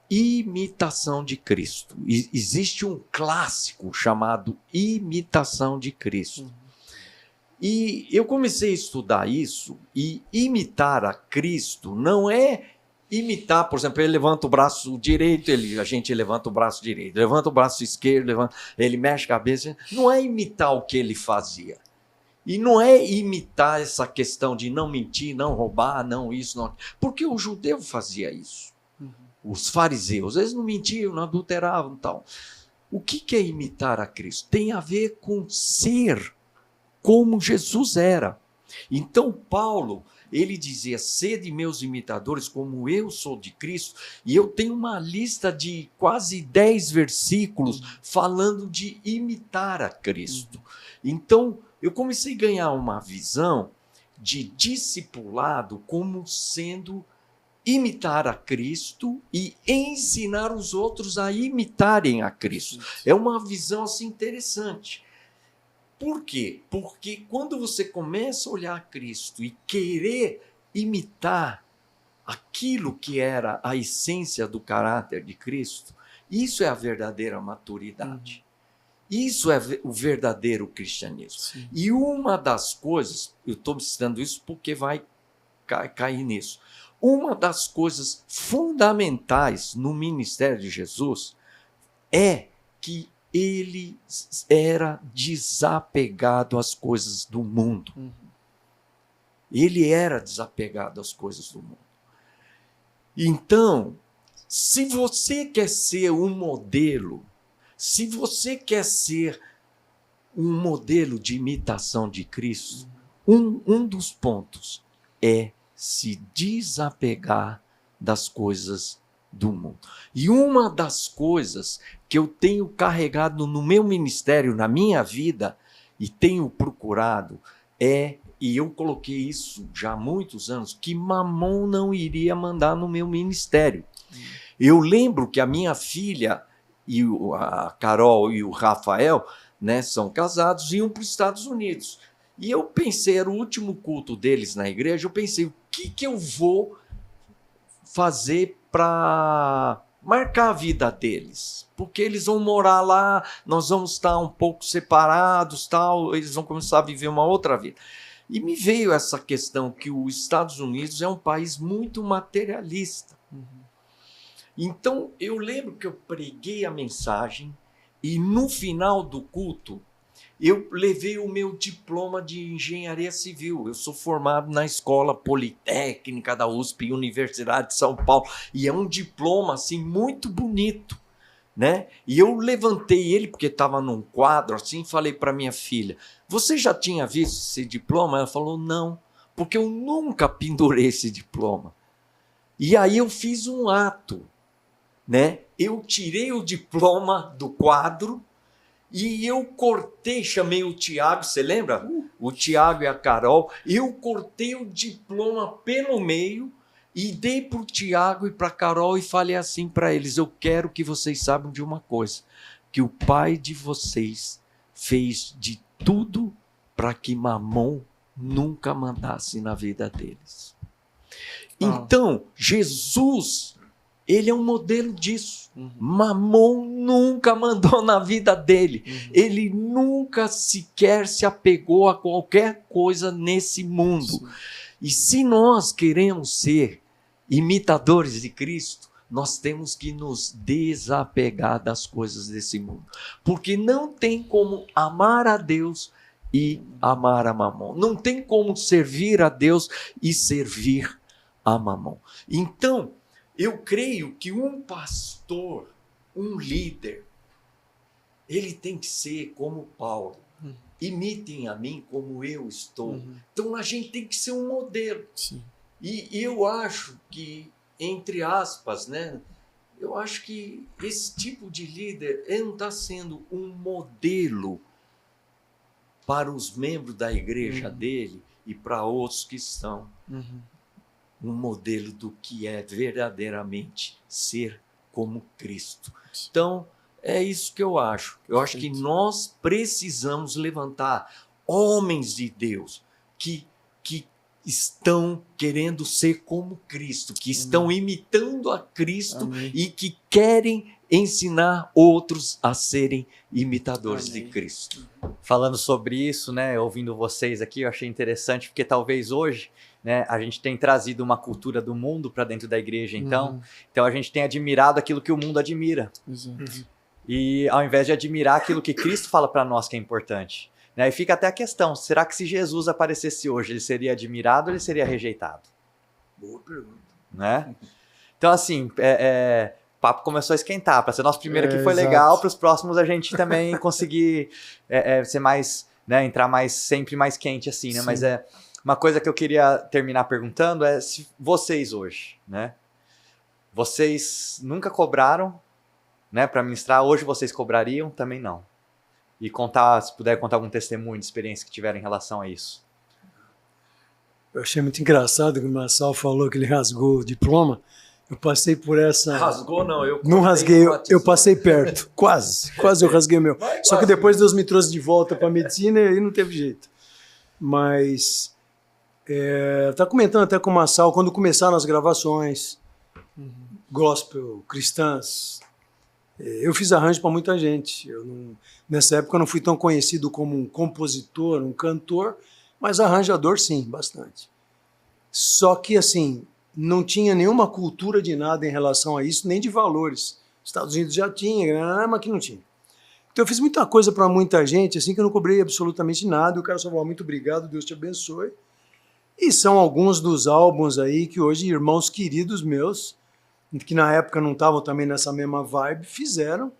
S4: Imitação de Cristo. Existe um clássico chamado Imitação de Cristo. E eu comecei a estudar isso, e imitar a Cristo não é imitar, por exemplo, ele levanta o braço direito, a gente levanta o braço direito, levanta o braço esquerdo, ele mexe a cabeça, não é imitar o que ele fazia. E não é imitar essa questão de não mentir, não roubar, não isso, não... Porque o judeu fazia isso. Os fariseus, eles não mentiam, não adulteravam e tal. O que é imitar a Cristo? Tem a ver com ser como Jesus era. Então Paulo, ele dizia, sede meus imitadores como eu sou de Cristo, e eu tenho uma lista de quase 10 versículos falando de imitar a Cristo. Então eu comecei a ganhar uma visão de discipulado como sendo imitar a Cristo e ensinar os outros a imitarem a Cristo. É uma visão assim interessante. Por quê? Porque quando você começa a olhar Cristo e querer imitar aquilo que era a essência do caráter de Cristo, isso é a verdadeira maturidade. Isso é o verdadeiro cristianismo. Sim. E uma das coisas, eu estou citando isso porque vai cair nisso, uma das coisas fundamentais no ministério de Jesus é que ele era desapegado às coisas do mundo. Ele era desapegado às coisas do mundo. Então, se você quer ser um modelo, se você quer ser um modelo de imitação de Cristo, um dos pontos é se desapegar das coisas do mundo. E uma das coisas que eu tenho carregado no meu ministério, na minha vida, e tenho procurado, e eu coloquei isso já há muitos anos, que Mamon não iria mandar no meu ministério. Eu lembro que a minha filha, e a Carol e o Rafael, né, são casados e iam para os Estados Unidos. E eu pensei, era o último culto deles na igreja, eu pensei, o que eu vou fazer para marcar a vida deles? Porque eles vão morar lá, nós vamos estar um pouco separados, tal, eles vão começar a viver uma outra vida. E me veio essa questão que os Estados Unidos é um país muito materialista. Então, eu lembro que eu preguei a mensagem e no final do culto, eu levei o meu diploma de engenharia civil. Eu sou formado na Escola Politécnica da USP, Universidade de São Paulo, e é um diploma assim muito bonito, né? E eu levantei ele porque estava num quadro assim, e falei para minha filha: "Você já tinha visto esse diploma?" Ela falou: "Não, porque eu nunca pendurei esse diploma." E aí eu fiz um ato, né? Eu tirei o diploma do quadro e eu cortei, chamei o Tiago, você lembra? O Tiago e a Carol. Eu cortei o diploma pelo meio e dei para o Tiago e para a Carol e falei assim para eles: eu quero que vocês saibam de uma coisa, que o pai de vocês fez de tudo para que Mamon nunca mandasse na vida deles. Então, Jesus, ele é um modelo disso. Mamon nunca mandou na vida dele. Ele nunca sequer se apegou a qualquer coisa nesse mundo. E se nós queremos ser imitadores de Cristo, nós temos que nos desapegar das coisas desse mundo. Porque não tem como amar a Deus e amar a Mamon. Não tem como servir a Deus e servir a Mamon. Então, eu creio que um pastor, um líder, ele tem que ser como Paulo. Imitem a mim como eu estou. Então a gente tem que ser um modelo.
S1: Sim.
S4: E eu acho que, entre aspas, né, eu acho que esse tipo de líder ele não está sendo um modelo para os membros da igreja dele e para outros que estão. Um modelo do que é verdadeiramente ser como Cristo. Então, é isso que eu acho. Eu acho que nós precisamos levantar homens de Deus que estão querendo ser como Cristo, que estão imitando a Cristo e que querem ensinar outros a serem imitadores de Cristo.
S2: Falando sobre isso, né, ouvindo vocês aqui, eu achei interessante, porque talvez hoje, né, a gente tem trazido uma cultura do mundo para dentro da igreja, então a gente tem admirado aquilo que o mundo admira. E ao invés de admirar aquilo que Cristo fala para nós que é importante. Né, e fica até a questão, será que se Jesus aparecesse hoje, ele seria admirado ou ele seria rejeitado?
S3: Boa pergunta.
S2: Né? Então assim, o papo começou a esquentar. Para ser nosso primeiro aqui foi
S1: exato.
S2: legal, para os próximos a gente também conseguir ser mais, né, entrar mais, sempre mais quente assim, né?
S1: Sim.
S2: Mas uma coisa que eu queria terminar perguntando é se vocês hoje, né? Vocês nunca cobraram, né, para ministrar, hoje vocês cobrariam? Também não. E se puder contar algum testemunho de experiência que tiveram em relação a isso.
S3: Eu achei muito engraçado que o Marçal falou que ele rasgou o diploma. Eu passei por essa...
S4: Rasgou não, eu
S3: Não rasguei, eu passei perto, quase eu rasguei o meu. Só que depois Deus me trouxe de volta para a medicina e aí não teve jeito. Mas, tá comentando até com o Marçal, quando começaram as gravações, gospel, cristãs, eu fiz arranjo para muita gente. Nessa época eu não fui tão conhecido como um compositor, um cantor, mas arranjador sim, bastante. Só que assim, não tinha nenhuma cultura de nada em relação a isso, nem de valores. Os Estados Unidos já tinha, mas aqui não tinha. Então eu fiz muita coisa para muita gente, assim, que eu não cobrei absolutamente nada, e o cara só falou, muito obrigado, Deus te abençoe. E são alguns dos álbuns aí que hoje irmãos queridos meus, que na época não estavam também nessa mesma vibe, fizeram.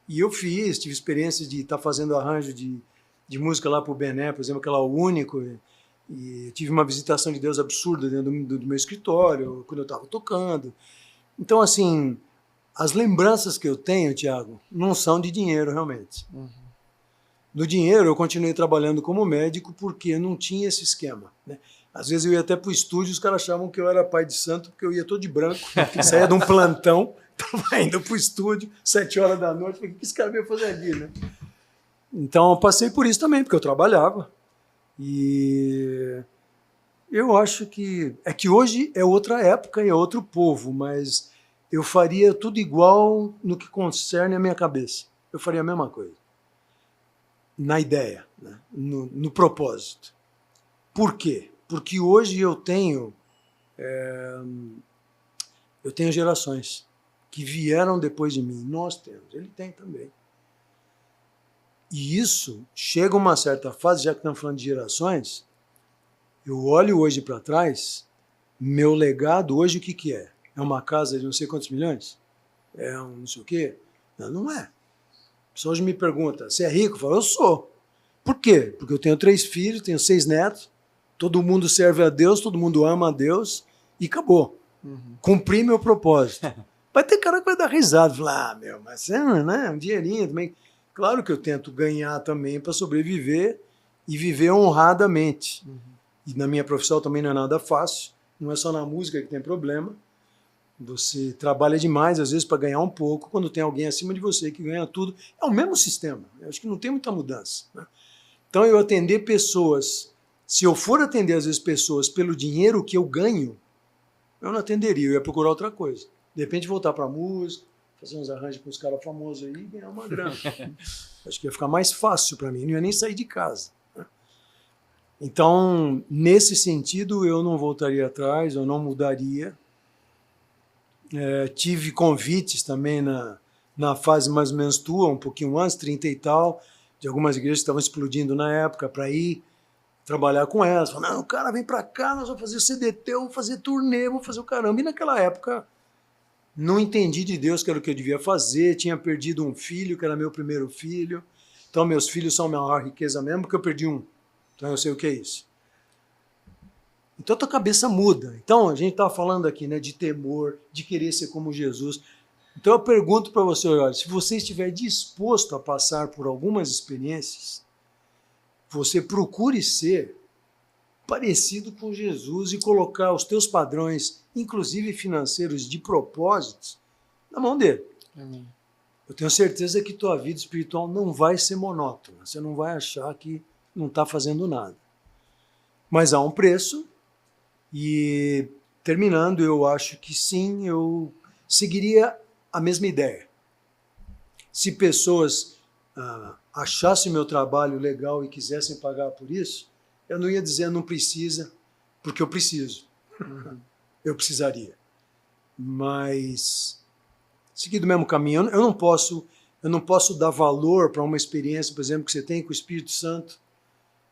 S3: E eu tive experiência de estar fazendo arranjo de música lá para o Bené, por exemplo, aquela Único. E tive uma visitação de Deus absurda dentro do meu escritório, quando eu estava tocando. Então, assim, as lembranças que eu tenho, Thiago, não são de dinheiro, realmente. No dinheiro, eu continuei trabalhando como médico porque não tinha esse esquema, né? Às vezes eu ia até para o estúdio, os caras achavam que eu era pai de santo, porque eu ia todo de branco, saía de um plantão, estava indo para o estúdio, 7 horas da noite, falei, o que esse cara veio fazer aqui, né? Então eu passei por isso também, porque eu trabalhava. E eu acho que hoje é outra época e é outro povo, mas eu faria tudo igual no que concerne a minha cabeça. Eu faria a mesma coisa. Na ideia, né? No propósito. Por quê? Porque hoje eu tenho gerações que vieram depois de mim. Nós temos, ele tem também. E isso chega a uma certa fase, já que estamos falando de gerações, eu olho hoje para trás, meu legado hoje o que é? É uma casa de não sei quantos milhões? É um não sei o quê? Não é. A pessoa hoje me pergunta, você é rico? Eu falo, eu sou. Por quê? Porque eu tenho 3 filhos, tenho 6 netos, todo mundo serve a Deus, todo mundo ama a Deus e acabou. Cumpri meu propósito. Vai ter cara que vai dar risada, falar, mas né, um dinheirinho também. Claro que eu tento ganhar também para sobreviver e viver honradamente. E na minha profissão também não é nada fácil, não é só na música que tem problema. Você trabalha demais, às vezes, para ganhar um pouco, quando tem alguém acima de você que ganha tudo. É o mesmo sistema, eu acho que não tem muita mudança, né? Então, eu atender pessoas, se eu for atender, às vezes, pessoas pelo dinheiro que eu ganho, eu não atenderia, eu ia procurar outra coisa. De repente, voltar para a música, fazer uns arranjos com os caras famosos aí e ganhar uma grana. Acho que ia ficar mais fácil para mim, não ia nem sair de casa, né? Então, nesse sentido, eu não voltaria atrás, eu não mudaria. Tive convites também na fase mais ou menos tua, um pouquinho antes, 30 e tal, de algumas igrejas que estavam explodindo na época, para ir trabalhar com elas. Falaram, não, o cara vem para cá, nós vamos fazer o CDT, eu vou fazer turnê, vou fazer o caramba. E naquela época, não entendi de Deus que era o que eu devia fazer, tinha perdido um filho, que era meu primeiro filho. Então, meus filhos são a minha maior riqueza mesmo, porque eu perdi um. Então, eu sei o que é isso. Então, a tua cabeça muda. Então, a gente estava falando aqui, né, de temor, de querer ser como Jesus. Então, eu pergunto para você, olha, se você estiver disposto a passar por algumas experiências, você procure ser parecido com Jesus e colocar os teus padrões, inclusive financeiros, de propósitos, na mão dele.
S1: Amém.
S3: Eu tenho certeza que tua vida espiritual não vai ser monótona. Você não vai achar que não está fazendo nada. Mas há um preço. E, terminando, eu acho que sim, eu seguiria a mesma ideia. Se pessoas achassem meu trabalho legal e quisessem pagar por isso, eu não ia dizer não precisa, porque eu preciso. Eu precisaria. Mas, seguindo o mesmo caminho, eu não posso dar valor para uma experiência, por exemplo, que você tem com o Espírito Santo,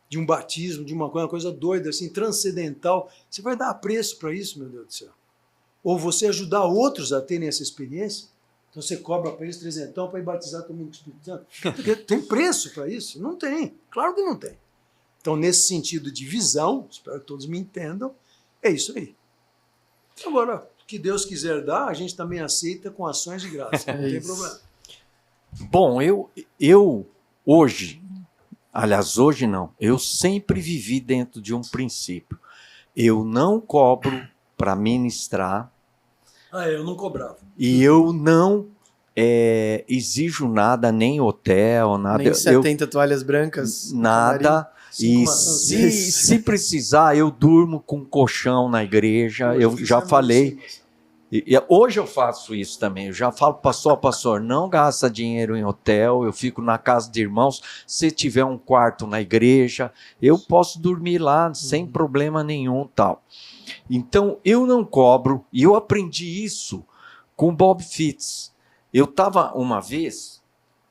S3: de um batismo, de uma coisa doida, assim, transcendental. Você vai dar preço para isso, meu Deus do céu? Ou você ajudar outros a terem essa experiência? Então você cobra para eles 300 para ir batizar todo mundo com o Espírito Santo? Porque tem preço para isso? Não tem. Claro que não tem. Então, nesse sentido de visão, espero que todos me entendam, é isso aí. Agora, o que Deus quiser dar, a gente também aceita com ações de graça. Não tem problema.
S4: Bom, eu hoje, aliás, hoje não, eu sempre vivi dentro de um princípio. Eu não cobro para ministrar.
S3: Eu não cobrava.
S4: E eu não exijo nada, nem hotel, nada.
S1: Nem 70 toalhas brancas.
S4: Nada. E se precisar, eu durmo com colchão na igreja. Eu já falei. E hoje eu faço isso também. Eu já falo, pastor, não gasta dinheiro em hotel. Eu fico na casa de irmãos. Se tiver um quarto na igreja, eu posso dormir lá sem problema nenhum, tal. Então, eu não cobro. E eu aprendi isso com Bob Fitts. Eu estava uma vez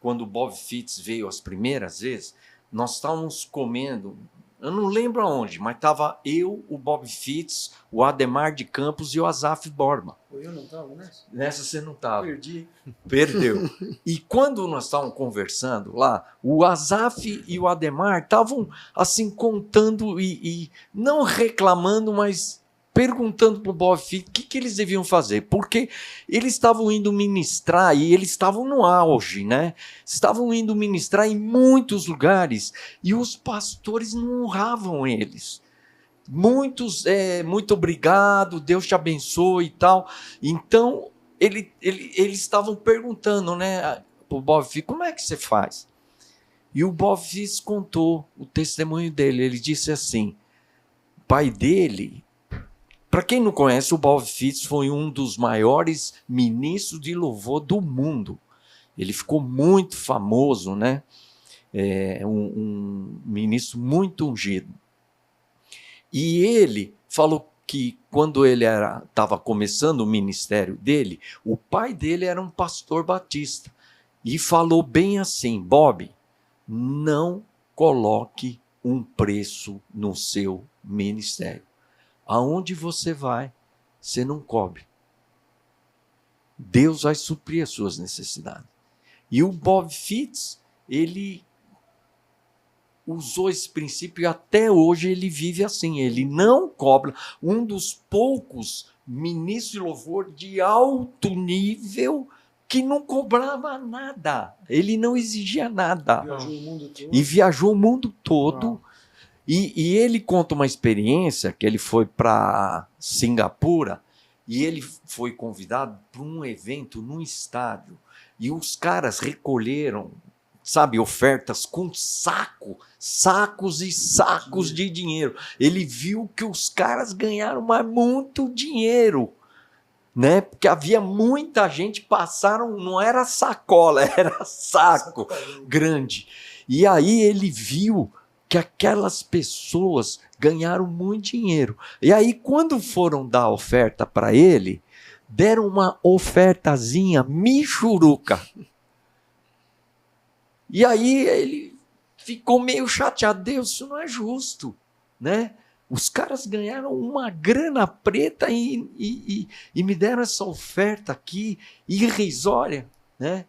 S4: quando o Bob Fitts veio as primeiras vezes, nós estávamos comendo, eu não lembro aonde, mas estava eu, o Bob Fitts, o Ademar de Campos e o Asaf Borba.
S3: Eu não estava nessa?
S4: Nessa você não estava.
S3: Perdi.
S4: Perdeu. E quando nós estávamos conversando lá, o Asaf e o Ademar estavam assim contando e não reclamando, mas perguntando para o Bob Fitts o que eles deviam fazer, porque eles estavam indo ministrar e eles estavam no auge, né? Estavam indo ministrar em muitos lugares e os pastores não honravam eles. Muitos, muito obrigado, Deus te abençoe e tal. Então, eles estavam perguntando, né, para o Bob Fitts, como é que você faz? E o Bob Fitts contou o testemunho dele. Ele disse assim, o pai dele... Para quem não conhece, o Bob Fitts foi um dos maiores ministros de louvor do mundo. Ele ficou muito famoso, né? Um ministro muito ungido. E ele falou que quando ele estava começando o ministério dele, o pai dele era um pastor batista. E falou bem assim, Bob, não coloque um preço no seu ministério. Aonde você vai, você não cobre. Deus vai suprir as suas necessidades. E o Bob Fitts, ele usou esse princípio e até hoje ele vive assim. Ele não cobra. Um dos poucos ministros de louvor de alto nível que não cobrava nada. Ele não exigia nada.
S3: Viajou o mundo todo.
S4: E viajou o mundo todo. E ele conta uma experiência que ele foi para Singapura e ele foi convidado para um evento num estádio. E os caras recolheram, sabe, ofertas com sacos e sacos de dinheiro. Ele viu que os caras ganharam mas muito dinheiro, né? Porque havia muita gente, passaram, não era sacola, era saco grande. E aí ele viu que aquelas pessoas ganharam muito dinheiro. E aí, quando foram dar oferta para ele, deram uma ofertazinha michuruca. E aí ele ficou meio chateado. Deus, isso não é justo, né? Os caras ganharam uma grana preta e me deram essa oferta aqui, irrisória, né?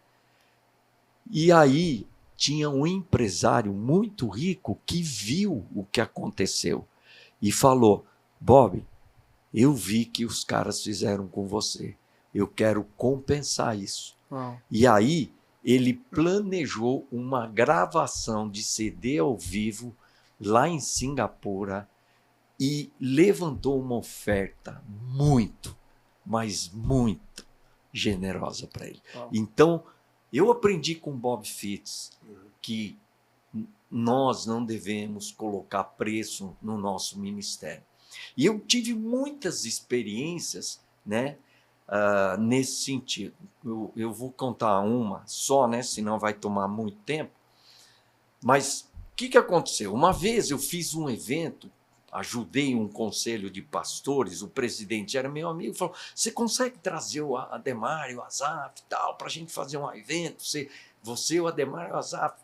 S4: E aí tinha um empresário muito rico que viu o que aconteceu e falou, Bob, eu vi que os caras fizeram com você. Eu quero compensar isso.
S1: Uau.
S4: E aí ele planejou uma gravação de CD ao vivo lá em Singapura e levantou uma oferta muito, mas muito generosa para ele.
S1: Uau.
S4: Então, eu aprendi com Bob Fitts que nós não devemos colocar preço no nosso ministério. E eu tive muitas experiências, né, nesse sentido. Eu vou contar uma só, né, senão vai tomar muito tempo. Mas o que aconteceu? Uma vez eu fiz um evento, ajudei um conselho de pastores, o presidente era meu amigo, falou, você consegue trazer o Ademar e o Asaf e tal, para a gente fazer um evento? Você, o Ademar e o Asaf.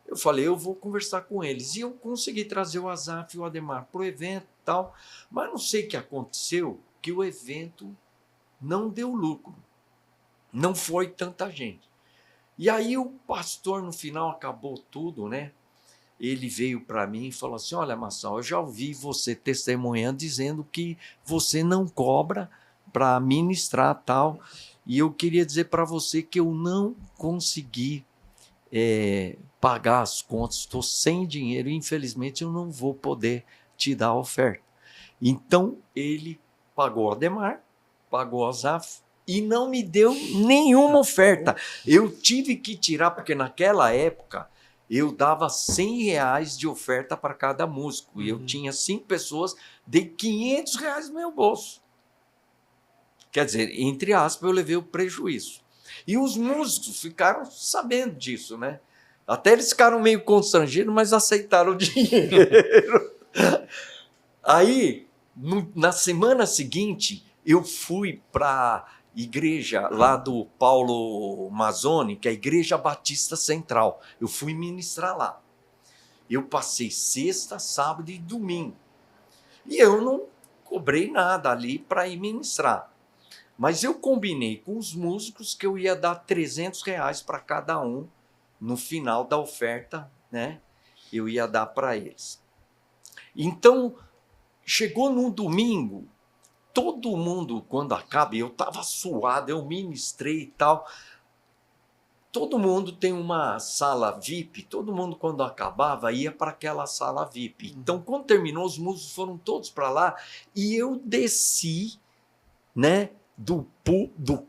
S4: Eu falei, eu vou conversar com eles. E eu consegui trazer o Asaf e o Ademar para o evento e tal, mas não sei o que aconteceu, que o evento não deu lucro. Não foi tanta gente. E aí o pastor, no final, acabou tudo, né? Ele veio para mim e falou assim, olha, Massal, eu já ouvi você testemunhando, dizendo que você não cobra para ministrar tal, e eu queria dizer para você que eu não consegui pagar as contas, estou sem dinheiro e infelizmente eu não vou poder te dar a oferta. Então ele pagou a Ademar, pagou a Asaf e não me deu nenhuma oferta. Eu tive que tirar, porque naquela época eu dava R$100 de oferta para cada músico. E eu tinha 5 pessoas, dei R$500 no meu bolso. Quer dizer, entre aspas, eu levei o prejuízo. E os músicos ficaram sabendo disso, né? Até eles ficaram meio constrangidos, mas aceitaram o dinheiro. Aí, na semana seguinte, eu fui para igreja lá do Paulo Mazzoni, que é a Igreja Batista Central. Eu fui ministrar lá. Eu passei sexta, sábado e domingo. E eu não cobrei nada ali para ir ministrar. Mas eu combinei com os músicos que eu ia dar R$ 300 para cada um no final da oferta, né? Eu ia dar para eles. Então, chegou num domingo, todo mundo, quando acaba, eu estava suado, eu ministrei e tal. Todo mundo tem uma sala VIP, todo mundo, quando acabava, ia para aquela sala VIP. Então, quando terminou, os músicos foram todos para lá e eu desci, né, do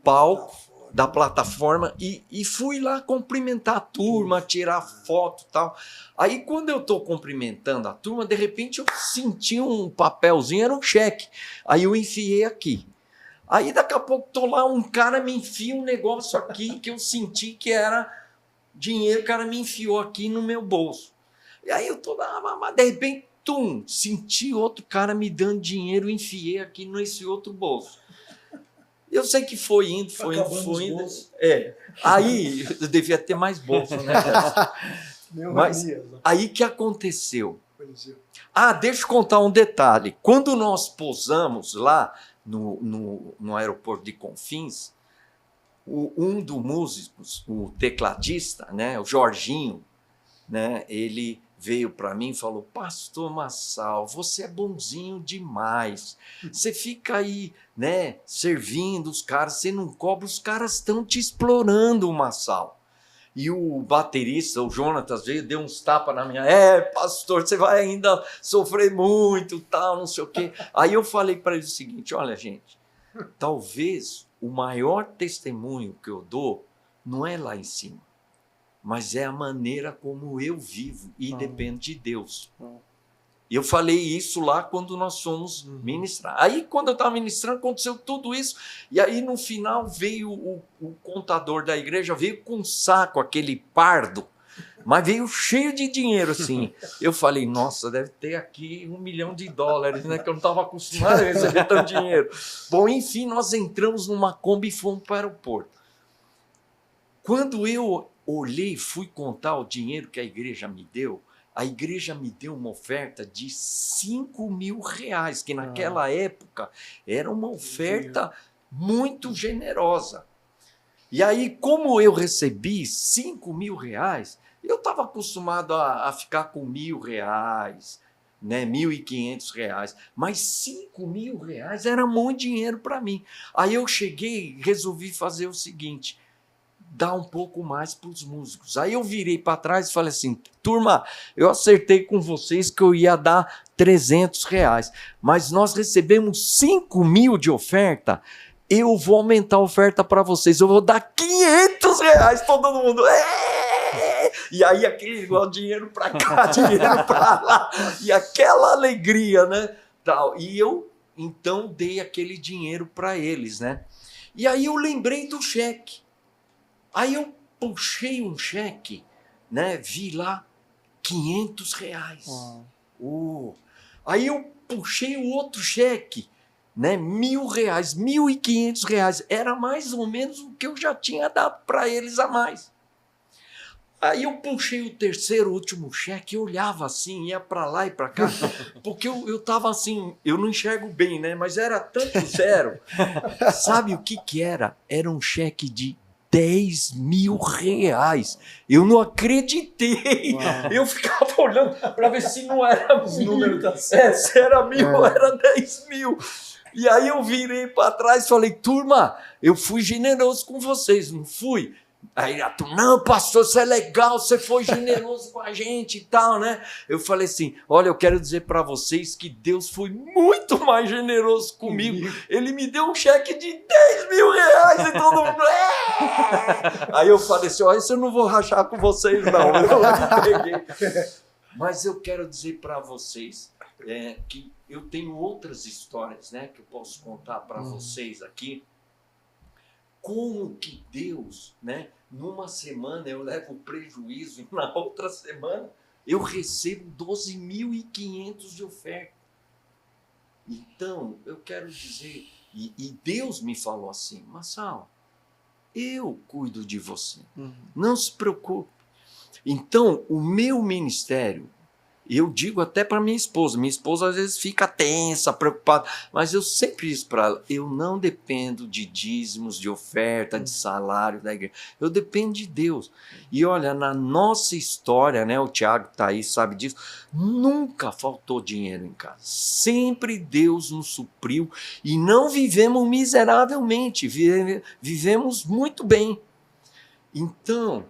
S4: palco, da plataforma, e fui lá cumprimentar a turma, tirar foto e tal. Aí, quando eu estou cumprimentando a turma, de repente eu senti um papelzinho, era um cheque. Aí eu enfiei aqui. Aí, daqui a pouco, estou lá, um cara me enfia um negócio aqui que eu senti que era dinheiro, o cara me enfiou aqui no meu bolso. E aí eu estou lá, mas de repente, senti outro cara me dando dinheiro, enfiei aqui nesse outro bolso. Eu sei que foi indo. Aí, eu devia ter mais bolso, né? Mas aí que aconteceu? Deixa eu contar um detalhe. Quando nós pousamos lá no aeroporto de Confins, um dos músicos, o tecladista, né, o Jorginho, né, ele veio para mim e falou: Pastor Massal, você é bonzinho demais. Você fica aí, né, servindo os caras, você não cobra, os caras estão te explorando, Massal. E o baterista, o Jonatas, veio, deu uns tapas na minha... pastor, você vai ainda sofrer muito, tal, não sei o quê. Aí eu falei para ele o seguinte: olha, gente, talvez o maior testemunho que eu dou não é lá em cima, mas é a maneira como eu vivo e dependo de Deus. E eu falei isso lá quando nós fomos ministrar. Aí, quando eu estava ministrando, aconteceu tudo isso. E aí, no final, veio o contador da igreja, veio com um saco, aquele pardo, mas veio cheio de dinheiro, assim. Eu falei: nossa, deve ter aqui $1 milhão, né? Que eu não estava acostumado a receber tanto dinheiro. Bom, enfim, nós entramos numa Kombi e fomos para o aeroporto. Quando eu olhei, fui contar o dinheiro que a igreja me deu uma oferta de R$ 5.000, que naquela época era uma oferta muito generosa. E aí, como eu recebi R$ 5.000, eu estava acostumado a ficar com R$ 1.000, né, R$ 1.500, mas R$ 5.000 era muito dinheiro para mim. Aí eu cheguei e resolvi fazer o seguinte: dar um pouco mais para os músicos. Aí eu virei para trás e falei assim: turma, eu acertei com vocês que eu ia dar R$ 300, mas nós recebemos 5.000 de oferta, eu vou aumentar a oferta para vocês, eu vou dar R$ 500, todo mundo... E aí aquele igual dinheiro para cá, dinheiro para lá, e aquela alegria, né? Tal. E eu, então, dei aquele dinheiro para eles, né? E aí eu lembrei do cheque. Aí eu puxei um cheque, né? Vi lá R$ 500. Aí eu puxei o outro cheque, né? R$ 1.000, R$ 1.500. Era mais ou menos o que eu já tinha dado para eles a mais. Aí eu puxei o terceiro, último cheque, eu olhava assim, ia para lá e para cá, porque eu tava assim, eu não enxergo bem, né? Mas era tanto zero. Sabe o que era? Era um cheque de R$ 10.000. Eu não acreditei. Uau. Eu ficava olhando para ver se não era mil. Se era 1.000 ou era 10.000. E aí eu virei para trás e falei: turma, eu fui generoso com vocês, não fui? Aí a turma: não, pastor, você é legal, você foi generoso com a gente e tal, né? Eu falei assim: olha, eu quero dizer para vocês que Deus foi muito mais generoso comigo. Ele me deu um cheque de R$ 10.000 e todo mundo... Aí eu falei assim: olha, isso eu não vou rachar com vocês, não. Eu peguei. Mas eu quero dizer para vocês que eu tenho outras histórias, né, que eu posso contar para vocês aqui. Como que Deus, né, numa semana eu levo prejuízo e na outra semana eu recebo 12.500 de oferta. Então, eu quero dizer, E Deus me falou assim, Marçal, eu cuido de você.
S1: Uhum.
S4: Não se preocupe. Então, o meu ministério, eu digo até para minha esposa às vezes fica tensa, preocupada, mas eu sempre digo para ela, eu não dependo de dízimos, de oferta, de salário da igreja, eu dependo de Deus. E olha, na nossa história, né, o Tiago está aí, sabe disso, nunca faltou dinheiro em casa, sempre Deus nos supriu e não vivemos miseravelmente, vivemos muito bem. Então,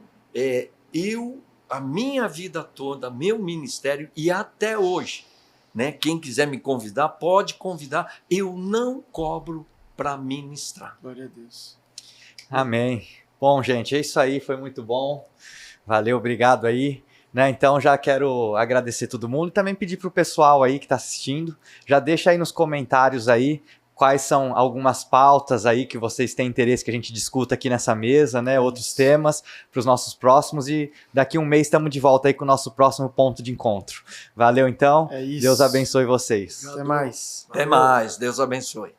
S4: a minha vida toda, meu ministério e até hoje, né? Quem quiser me convidar, pode convidar. Eu não cobro para ministrar.
S1: Glória a Deus.
S2: Amém. Bom, gente, é isso aí, foi muito bom. Valeu, obrigado aí. Né, então já quero agradecer todo mundo e também pedir para o pessoal aí que está assistindo, já deixa aí nos comentários aí quais são algumas pautas aí que vocês têm interesse que a gente discuta aqui nessa mesa, né? Outros temas para os nossos próximos e daqui um mês estamos de volta aí com o nosso próximo ponto de encontro. Valeu então,
S1: É isso.
S2: Deus abençoe vocês.
S1: Até mais.
S4: Até mais, Deus abençoe.